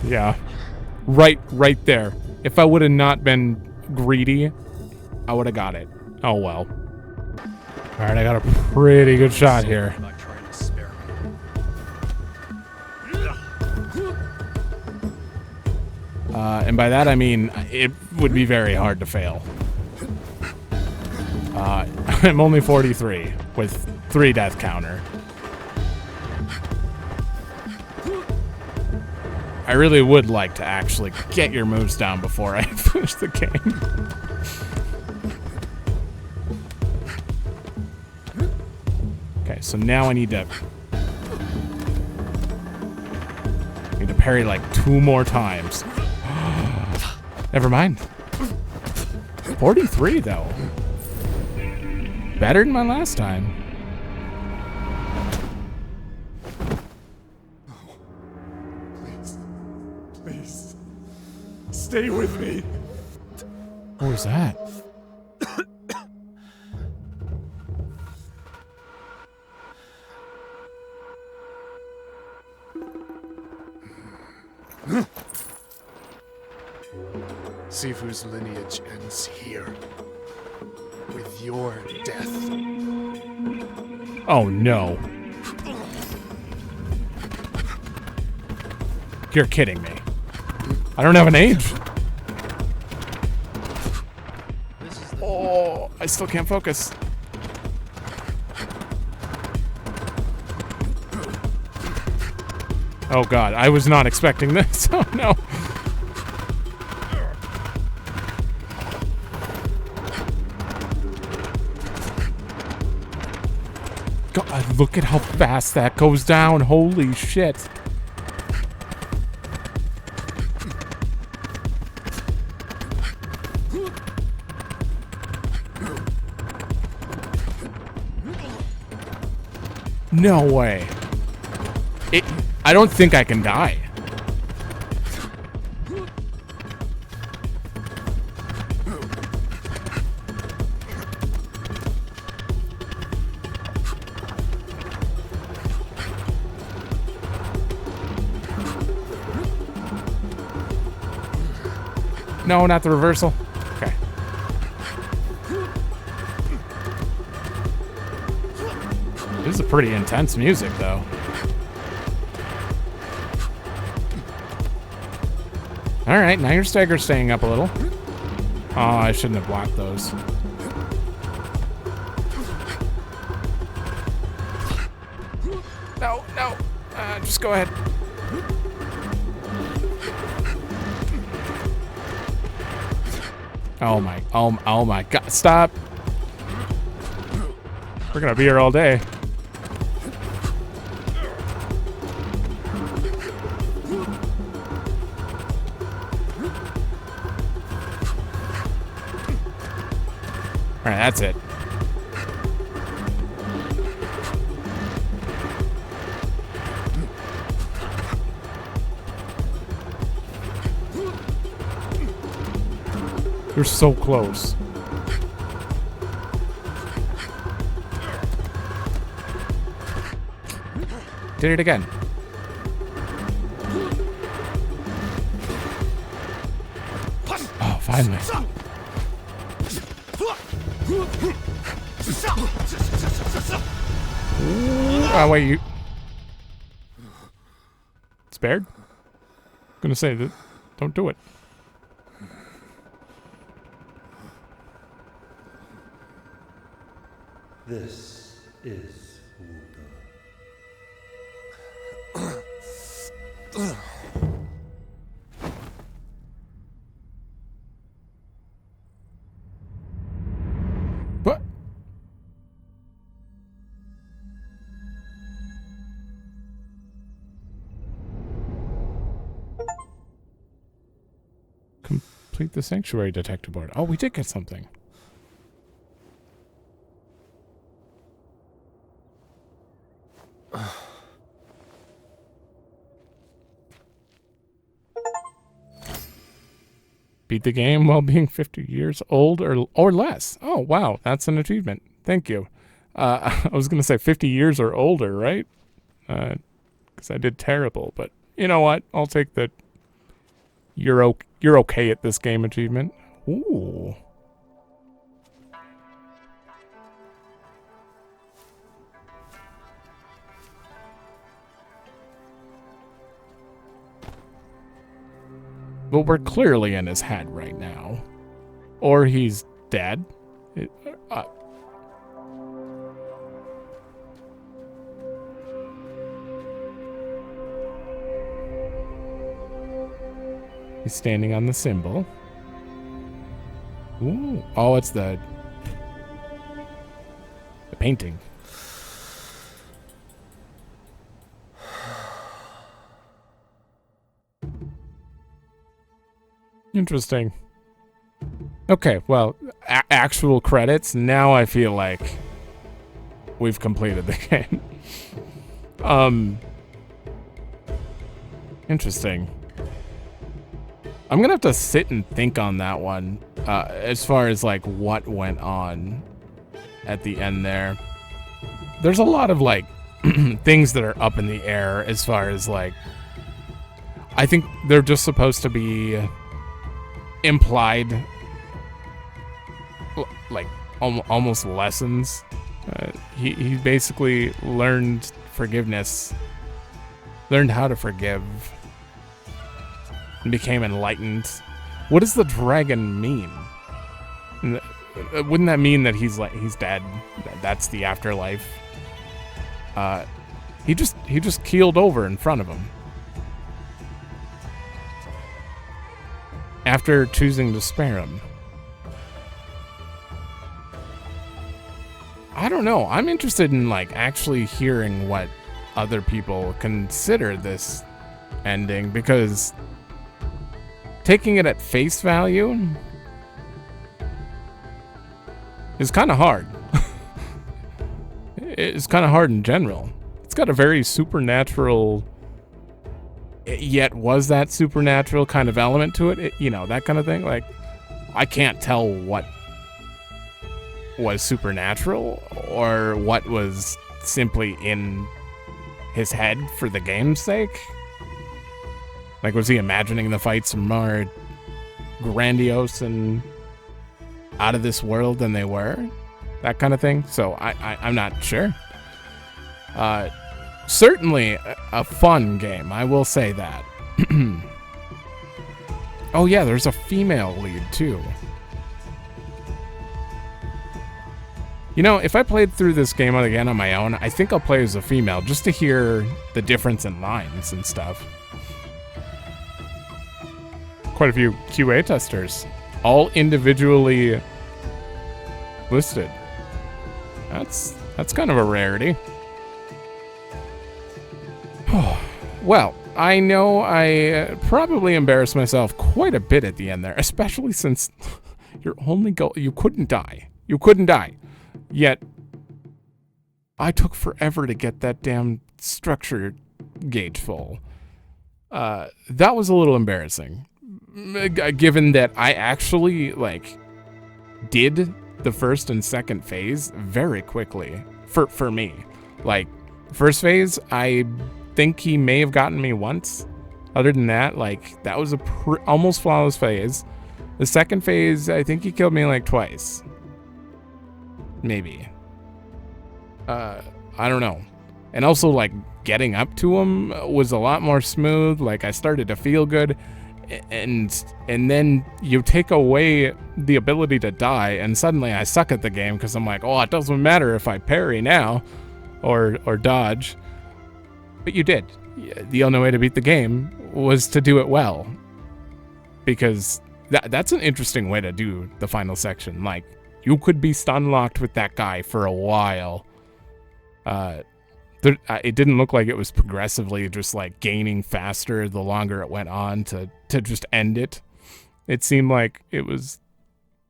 Yeah, right there. If I would have not been greedy, I would have got it. Oh well. All right, I got a pretty good shot here. About trying to spare me. And by that I mean it would be very hard to fail. I'm only 43 with 3 death counter. I really would like to actually get your moves down before I finish the game. Okay, so now I need to parry like 2 more times. Never mind. 43 though. Better than my last time. Please. Stay with me. What was that? Sifu's lineage ends here. With your death. Oh no. You're kidding me. I don't have an age. Oh, I still can't focus. Oh god, I was not expecting this. Oh no. God, look at how fast that goes down. Holy shit. No way. I don't think I can die. No, not the reversal. Okay. This is pretty intense music, though. Alright, now your stagger's staying up a little. Oh, I shouldn't have blocked those. No, no. Just go ahead. Oh my god, stop. We're gonna be here all day. Alright, that's it. You're so close. Did it again. Oh, finally. Oh, wait, you... Spared? Gonna say that. Don't do it. This is Buddha. What? Complete the sanctuary detector board. Oh, we did get something. Beat the game while being 50 years old or less. Oh, wow. That's an achievement. Thank you. I was going to say 50 years or older, right? Because I did terrible. But you know what? I'll take the you're okay at this game achievement. Ooh. Well, we're clearly in his head right now. Or he's dead. He's standing on the symbol. Ooh. Oh, it's the painting. Interesting. Okay, well, actual credits. Now I feel like we've completed the game. Interesting. I'm gonna have to sit and think on that one, as far as like what went on at the end there. There's a lot of like things that are up in the air as far as like, I think they're just supposed to be implied, like almost lessons. He basically learned forgiveness, learned how to forgive, and became enlightened. What does the dragon mean? Wouldn't that mean that he's dead? That's the afterlife. He just keeled over in front of him after choosing to spare him. I don't know. I'm interested in like actually hearing what other people consider this ending, because taking it at face value is kind of hard. It's kind of hard in general. It's got a very supernatural, yet was that supernatural kind of element to it, you know, that kind of thing. Like, I can't tell what was supernatural or what was simply in his head for the game's sake. Like, was he imagining the fights more grandiose and out of this world than they were? That kind of thing. So I'm not sure. Certainly a fun game, I will say that. Oh yeah, there's a female lead too. You know, if I played through this game again on my own, I think I'll play as a female just to hear the difference in lines and stuff. Quite a few QA testers, all individually listed. That's kind of a rarity. Well, I know I probably embarrassed myself quite a bit at the end there, especially since your only goal, you couldn't die. You couldn't die. Yet, I took forever to get that damn structure gauge full. That was a little embarrassing, given that I actually, like, did the first and second phase very quickly, for me. Like, first phase, I think he may have gotten me once. Other than that, like, that was a almost flawless phase. The second phase, I think he killed me like twice. Maybe. I don't know. And also, like, getting up to him was a lot more smooth. Like, I started to feel good. And then you take away the ability to die, and suddenly I suck at the game because I'm like, oh, it doesn't matter if I parry now or dodge. But you did. The only way to beat the game was to do it well, because that's an interesting way to do the final section. Like, you could be stun locked with that guy for a while. It didn't look like it was progressively just like gaining faster the longer it went on to just end it. It seemed like it was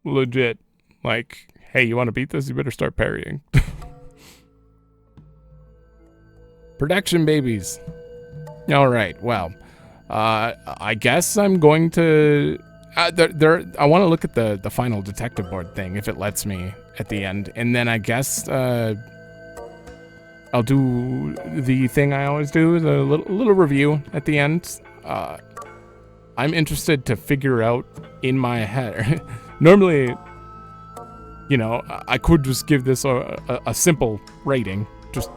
legit. Like, hey, you want to beat this? You better start parrying. Production babies. All right. Well, I guess I'm going to. I want to look at the final detective board thing if it lets me at the end, and then I guess I'll do the thing I always do, the little review at the end. I'm interested to figure out in my head. Normally, you know, I could just give this a simple rating, just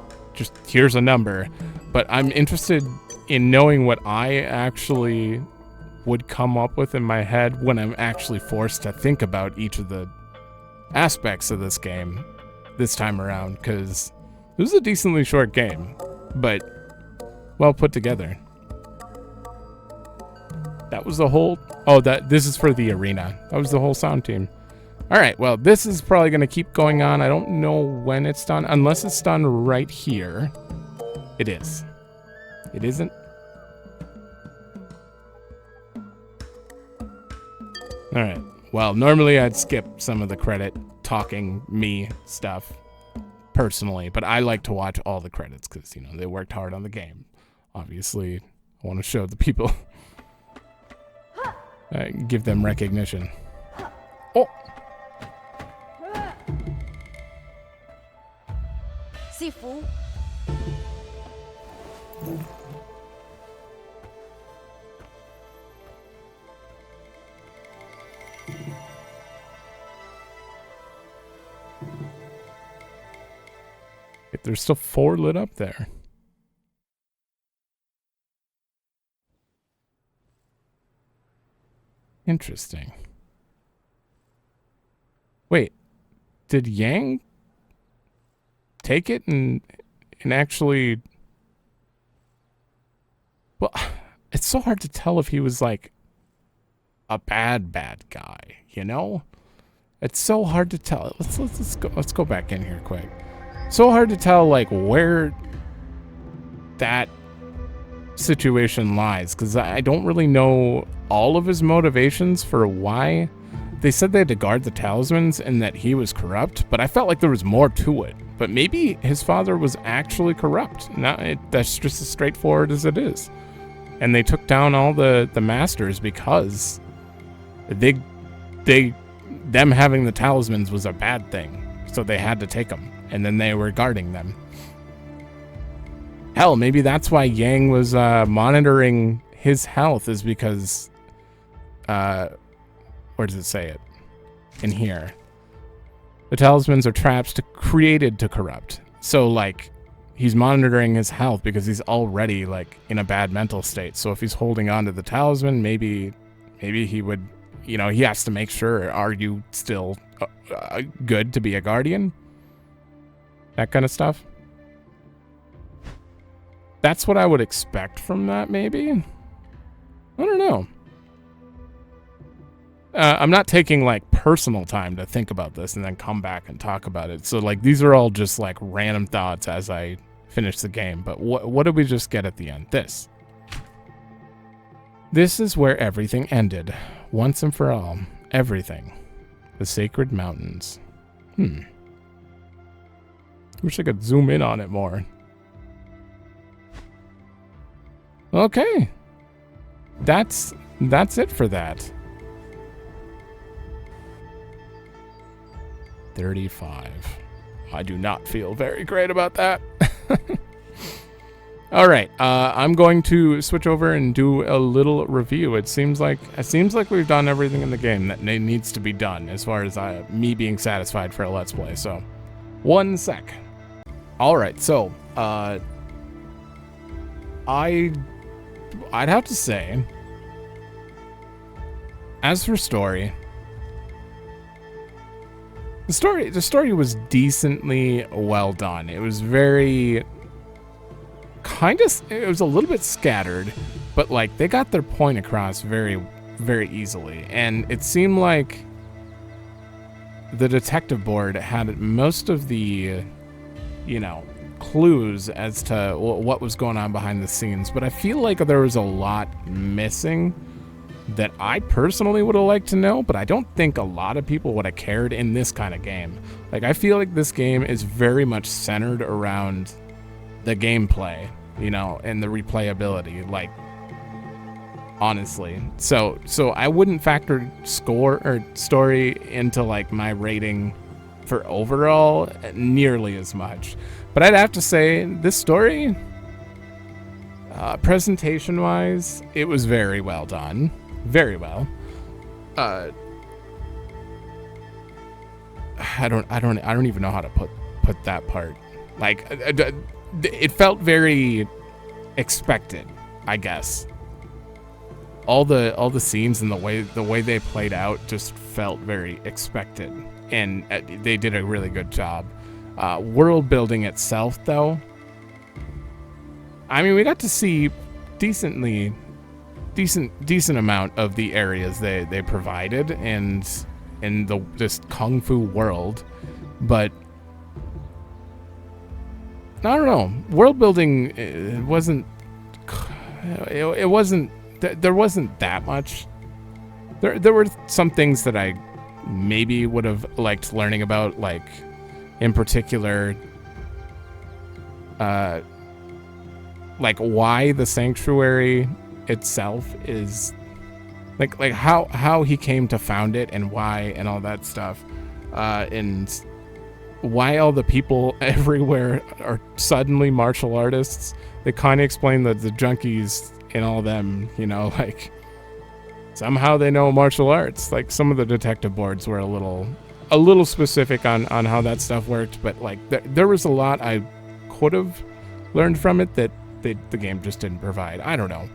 here's a number, but I'm interested in knowing what I actually would come up with in my head when I'm actually forced to think about each of the aspects of this game this time around, because it was a decently short game, but well put together. That was the whole... Oh, this is for the arena. That was the whole sound team. All right, well, this is probably going to keep going on. I don't know when it's done, unless it's done right here. It is. It isn't. All right. Well, normally I'd skip some of the credit talking me stuff personally, but I like to watch all the credits because, you know, they worked hard on the game. Obviously, I want to show the people, give them recognition. Oh! Sifu. There's still 4 lit up there. Interesting. Wait, did Yang take it and actually... Well, it's so hard to tell if he was like a bad guy, you know? It's so hard to tell. Let's go back in here quick. So hard to tell like where that situation lies, because I don't really know all of his motivations for why. They said they had to guard the talismans and that he was corrupt, but I felt like there was more to it. But maybe his father was actually corrupt. That's just as straightforward as it is. And they took down all the masters because them having the talismans was a bad thing. So they had to take them. And then they were guarding them. Hell, maybe that's why Yang was monitoring his health, is because... where does it say it? In here. The talismans are traps created to corrupt. So, like, he's monitoring his health because he's already, like, in a bad mental state. So if he's holding on to the talisman, maybe he would... You know, he has to make sure, are you still good to be a guardian? That kind of stuff. That's what I would expect from that, maybe? I don't know. I'm not taking, like, personal time to think about this and then come back and talk about it. So, like, these are all just, like, random thoughts as I finish the game. But what did we just get at the end? This. This is where everything ended. Once and for all. Everything. The sacred mountains. Wish I could zoom in on it more. Okay. That's it for that. 35. I do not feel very great about that. All right, I'm going to switch over and do a little review. It seems like we've done everything in the game that needs to be done as far as me being satisfied for a Let's Play. So, 1 sec. All right, so I'd have to say, as for story, the story was decently well done. It was very it was a little bit scattered, but like they got their point across very, very easily. And it seemed like the detective board had most of the, you know, clues as to what was going on behind the scenes. But I feel like there was a lot missing that I personally would have liked to know, but I don't think a lot of people would have cared in this kind of game. Like, I feel like this game is very much centered around the gameplay, you know, and the replayability, like, honestly. So I wouldn't factor score or story into like my rating for overall nearly as much. But I'd have to say this story, presentation wise, it was very well done. Very well. I don't even know how to put that part. Like, it felt very expected, I guess. All the scenes and the way they played out just felt very expected, and they did a really good job. World building itself, though, I mean, we got to see decently decent amount of the areas they provided and in this kung fu world, but I don't know. World building it wasn't there wasn't that much. There were some things that I maybe would have liked learning about, like in particular like why the sanctuary itself is like how he came to found it and why and all that stuff, and why all the people everywhere are suddenly martial artists. They kind of explain that the junkies and all them, you know, like somehow they know martial arts. Like some of the detective boards were a little specific on how that stuff worked, but like there was a lot I could have learned from it that the game just didn't provide. I don't know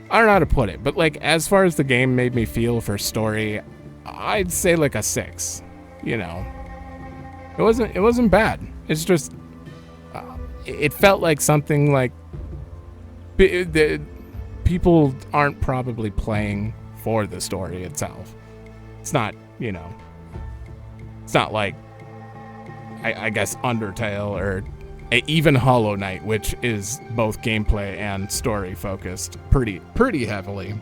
how to put it, but like as far as the game made me feel for story, I'd say like a 6. You know, it wasn't bad. It's just it felt like something like the people aren't probably playing for the story itself. It's not, you know, it's not like I guess Undertale or even Hollow Knight, which is both gameplay and story focused pretty heavily.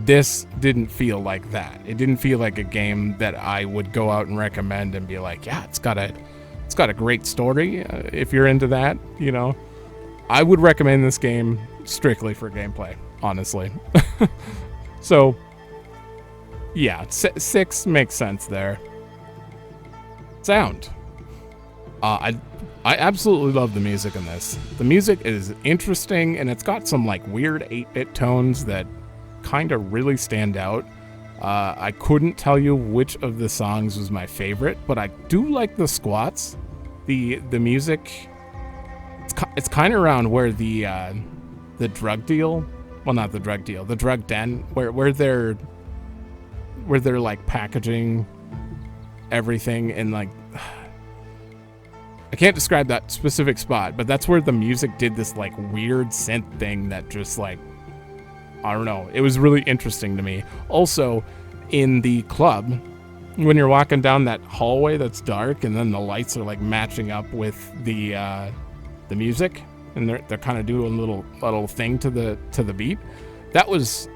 This didn't feel like that. It didn't feel like a game that I would go out and recommend and be like, yeah, it's got a great story. If you're into that, you know, I would recommend this game strictly for gameplay, honestly. So yeah, 6 makes sense there. Sound. I absolutely love the music in this. The music is interesting, and it's got some like weird 8-bit tones that kind of really stand out. I couldn't tell you which of the songs was my favorite, but I do like the squats. The music, it's kind of around where the drug deal, well, not the drug deal, the drug den, where they're like packaging everything, and like I can't describe that specific spot, but that's where the music did this like weird synth thing that just like, I don't know, it was really interesting to me. Also, in the club, when you're walking down that hallway that's dark and then the lights are like matching up with the music, and they're kind of doing a little thing to the beat, that was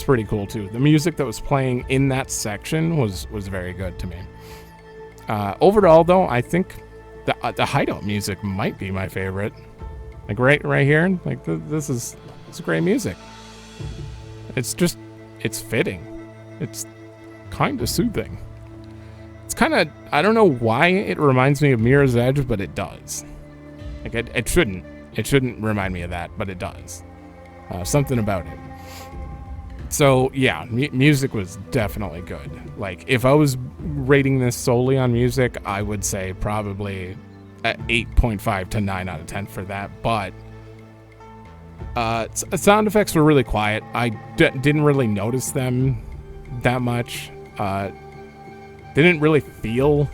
pretty cool too. The music that was playing in that section was very good to me. Overall though, I think the hideout music might be my favorite. Like right here, like it's great music. It's fitting. It's kind of soothing. It's kind of, I don't know why it reminds me of Mirror's Edge, but it does. Like it shouldn't remind me of that, but it does. Something about it. So yeah, music was definitely good. Like if I was rating this solely on music, I would say probably 8.5 to 9 out of 10 for that. But sound effects were really quiet. I didn't really notice them that much. They didn't really feel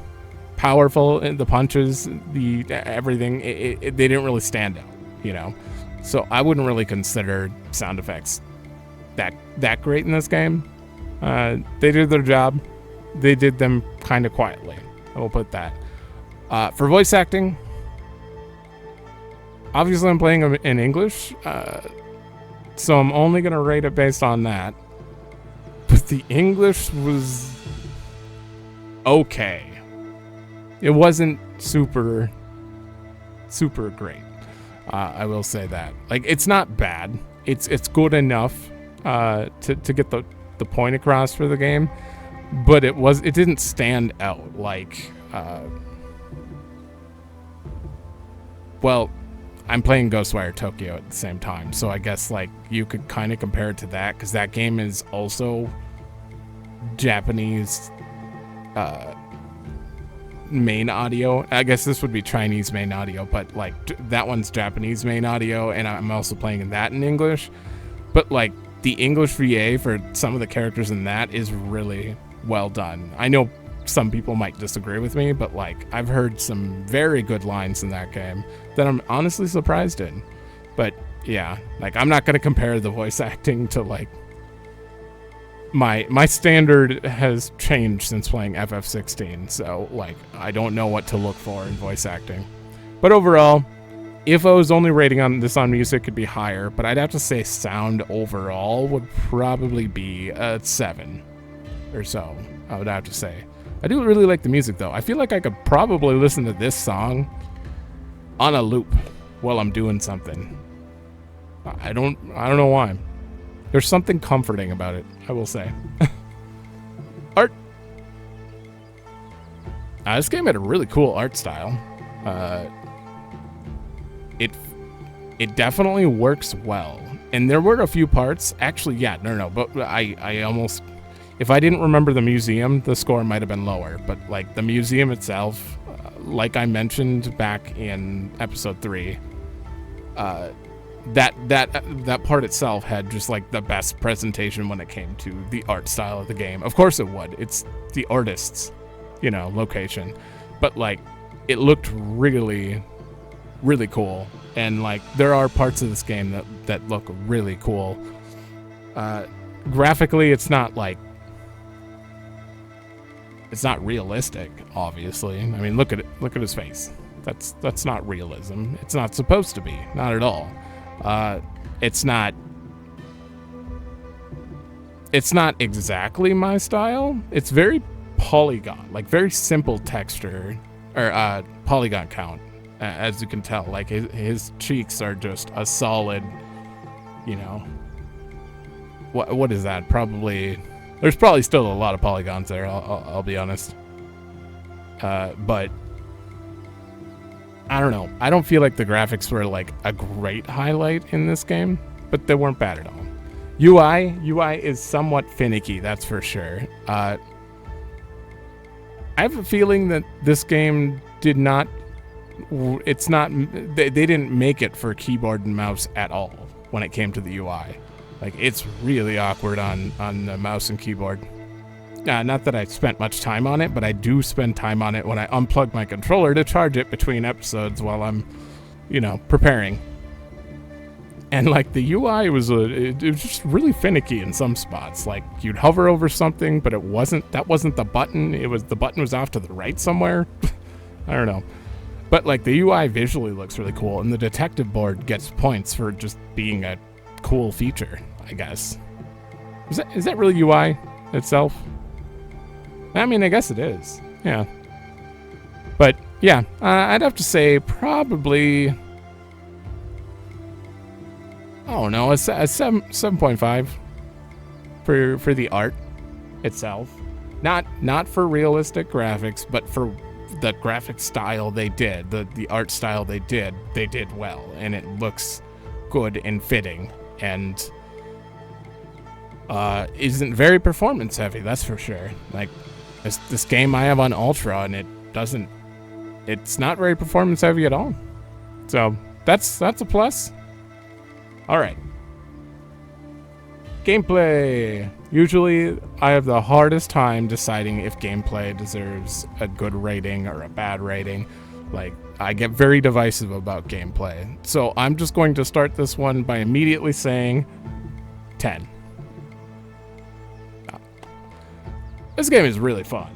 powerful in the punches, the everything. They didn't really stand out, you know. So I wouldn't really consider sound effects that great in this game. They did their job. They did them kind of quietly. I will put that. For voice acting, obviously I'm playing in English, so I'm only gonna rate it based on that. But the English was okay. It wasn't super great. I will say that. Like, it's not bad. It's good enough to get the point across for the game, but it didn't stand out like well, I'm playing Ghostwire Tokyo at the same time, so I guess like you could kind of compare it to that, because that game is also Japanese main audio. I guess this would be Chinese main audio, but like that one's Japanese main audio, and I'm also playing that in English. But like the English VA for some of the characters in that is really well done. I know some people might disagree with me, but like I've heard some very good lines in that game that I'm honestly surprised in. But yeah, like I'm not gonna compare the voice acting to like my standard has changed since playing FF16, so like I don't know what to look for in voice acting. But overall, if I was only rating on this on music, it'd be higher, but I'd have to say sound overall would probably be a 7 or so, I would have to say. I do really like the music though. I feel like I could probably listen to this song on a loop while I'm doing something. I don't know why. There's something comforting about it, I will say. Art. This game had a really cool art style. It definitely works well. And there were a few parts, actually, yeah, no, but I almost, if I didn't remember the museum, the score might have been lower. But like the museum itself, like I mentioned back in episode 3, that part itself had just like the best presentation when it came to the art style of the game. Of course it would. It's the artist's, location. But like it looked really, really cool. And like there are parts of this game that look really cool. Graphically, it's not realistic, obviously. I mean, look at it. Look at his face. That's not realism. It's not supposed to be. Not at all. It's not exactly my style. It's very polygon, like very simple texture or polygon count, as you can tell. Like his cheeks are just a solid, what is that? There's probably still a lot of polygons there. I'll be honest. But I don't know. I don't feel like the graphics were like a great highlight in this game, but they weren't bad at all. UI is somewhat finicky, that's for sure. I have a feeling that this game they didn't make it for keyboard and mouse at all when it came to the UI. Like it's really awkward on the mouse and keyboard. Not that I spent much time on it, but I do spend time on it when I unplug my controller to charge it between episodes while I'm, preparing. And like the UI was just really finicky in some spots. Like you'd hover over something, but that wasn't the button. The button was off to the right somewhere. I don't know. But like the UI visually looks really cool, and the detective board gets points for just being a cool feature, I guess. Is that really UI itself? I mean, I guess it is. Yeah. But yeah, I'd have to say probably, I don't know, a 7.5 for the art itself. Not for realistic graphics, but for the graphic style they did, the art style they did well, and it looks good and fitting, and isn't very performance heavy, that's for sure. Like this game I have on Ultra, and it's not very performance heavy at all. So that's a plus. All right. Gameplay. Usually I have the hardest time deciding if gameplay deserves a good rating or a bad rating. Like I get very divisive about gameplay. So I'm just going to start this one by immediately saying 10. This game is really fun.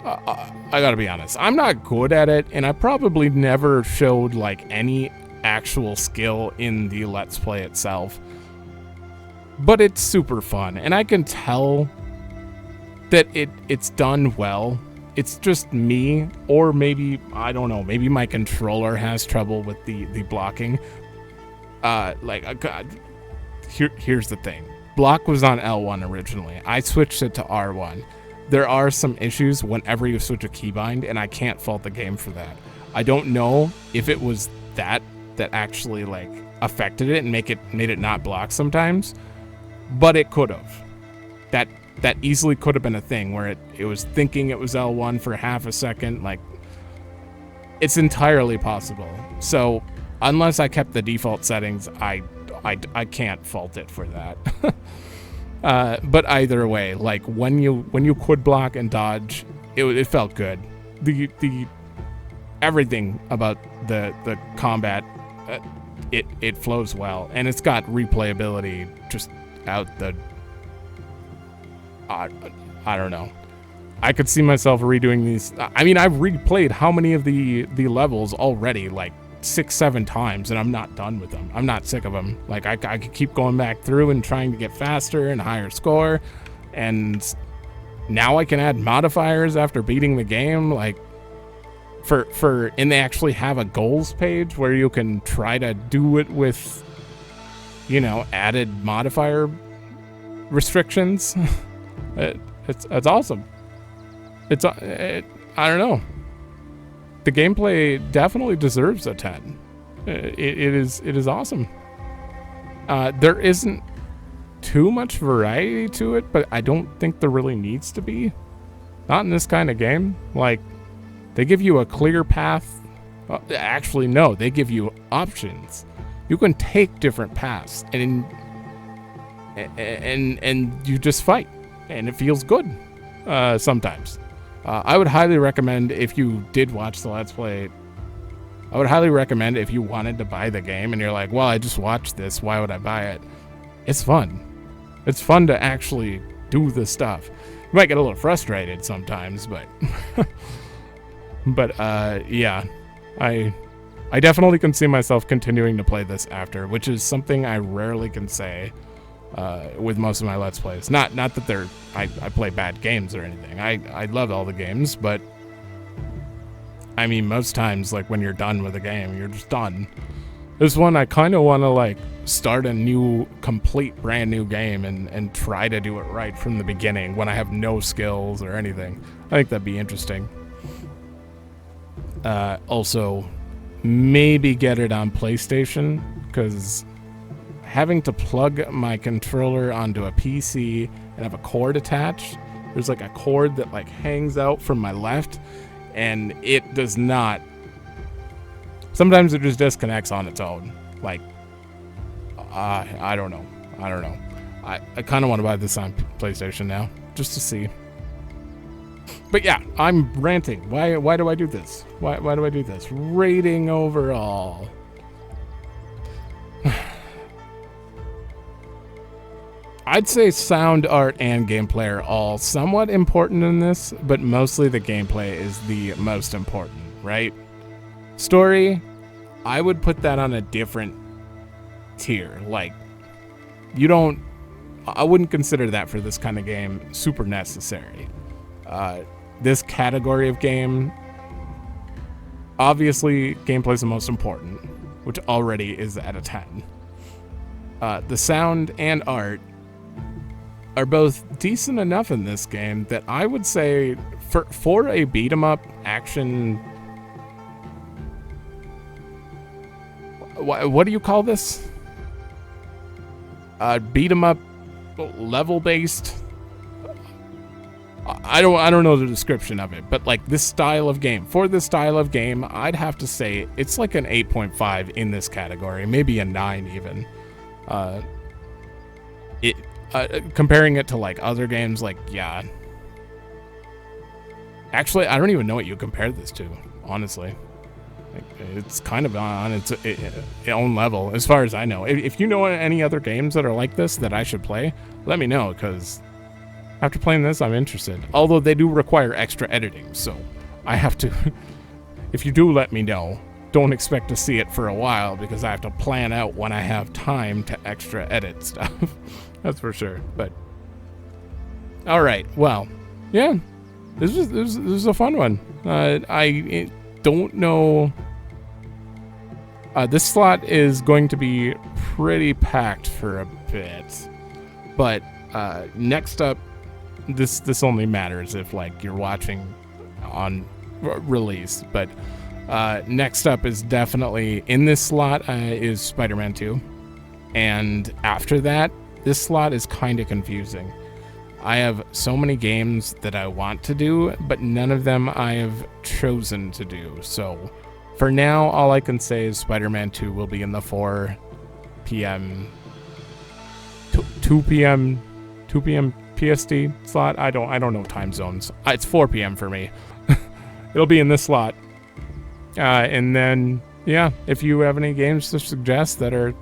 I gotta be honest. I'm not good at it, and I probably never showed like any actual skill in the Let's Play itself. But it's super fun, and I can tell that it's done well. It's just me, or maybe, I don't know, maybe my controller has trouble with the blocking. Here's the thing. Block was on L1 originally. I switched it to R1. There are some issues whenever you switch a keybind, and I can't fault the game for that. I don't know if it was that actually like affected it and made it not block sometimes, but it could have. That easily could have been a thing where it was thinking it was L1 for half a second. Like, it's entirely possible. So unless I kept the default settings, I can't fault it for that. But either way, like when you could block and dodge, it felt good. The everything about the combat it flows well, and it's got replayability just out the. I don't know. I could see myself redoing these. I mean, I've replayed how many of the levels already, like 6-7 times, and I'm not done with them. I'm not sick of them. Like I could keep going back through and trying to get faster and higher score, and now I can add modifiers after beating the game. Like and they actually have a goals page where you can try to do it with, you know, added modifier restrictions. It's awesome. I don't know. The gameplay definitely deserves a 10. It is awesome. There isn't too much variety to it, but I don't think there really needs to be. Not in this kind of game. Like, they give you a clear path. Actually, no, they give you options. You can take different paths, and you just fight, and it feels good sometimes. I would highly recommend, if you did watch the Let's Play, I would highly recommend if you wanted to buy the game and you're like, well, I just watched this, why would I buy it? It's fun. It's fun to actually do the stuff. You might get a little frustrated sometimes, but yeah, I definitely can see myself continuing to play this after, which is something I rarely can say with most of my Let's Plays. Not that I play bad games or anything. I love all the games, but I mean, most times, like, when you're done with a game, you're just done. This one, I kind of want to, like, start a new, complete, brand new game and try to do it right from the beginning when I have no skills or anything. I think that'd be interesting. Also, maybe get it on PlayStation, because having to plug my controller onto a PC and have a cord attached, there's like a cord that like hangs out from my left, and it does not. Sometimes it just disconnects on its own. Like, I don't know. I kind of want to buy this on PlayStation now, just to see. But yeah, I'm ranting. Why do I do this? Why do I do this? Rating overall. I'd say sound, art, and gameplay are all somewhat important in this, but mostly the gameplay is the most important, right? Story, I would put that on a different tier. Like, I wouldn't consider that for this kind of game super necessary. This category of game, obviously gameplay is the most important, which already is at a 10. The sound and art are both decent enough in this game that I would say for a beat 'em up action, what do you call this? Beat 'em up level based. I don't know the description of it, but like this style of game, I'd have to say it's like an 8.5 in this category, maybe a 9 even. Comparing it to like other games, like, yeah. Actually, I don't even know what you compare this to, honestly. Like, it's kind of on its own level, as far as I know. If you know any other games that are like this that I should play, let me know, because after playing this, I'm interested. Although they do require extra editing, so I have to... If you do let me know, don't expect to see it for a while, because I have to plan out when I have time to extra edit stuff. That's for sure. But all right, well, yeah, this was a fun one. I don't know. This slot is going to be pretty packed for a bit, but next up, this only matters if like you're watching on release. But next up is definitely in this slot is Spider-Man 2, and after that, this slot is kind of confusing. I have so many games that I want to do, but none of them I have chosen to do. So for now, all I can say is Spider-Man 2 will be in the 4 p.m. 2 p.m. PST slot. I don't know time zones. It's 4 p.m. for me. It'll be in this slot. And then yeah, if you have any games to suggest that are,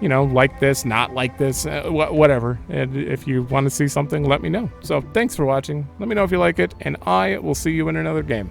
you know, like this, not like this, whatever. And if you want to see something, let me know. So thanks for watching. Let me know if you like it, and I will see you in another game.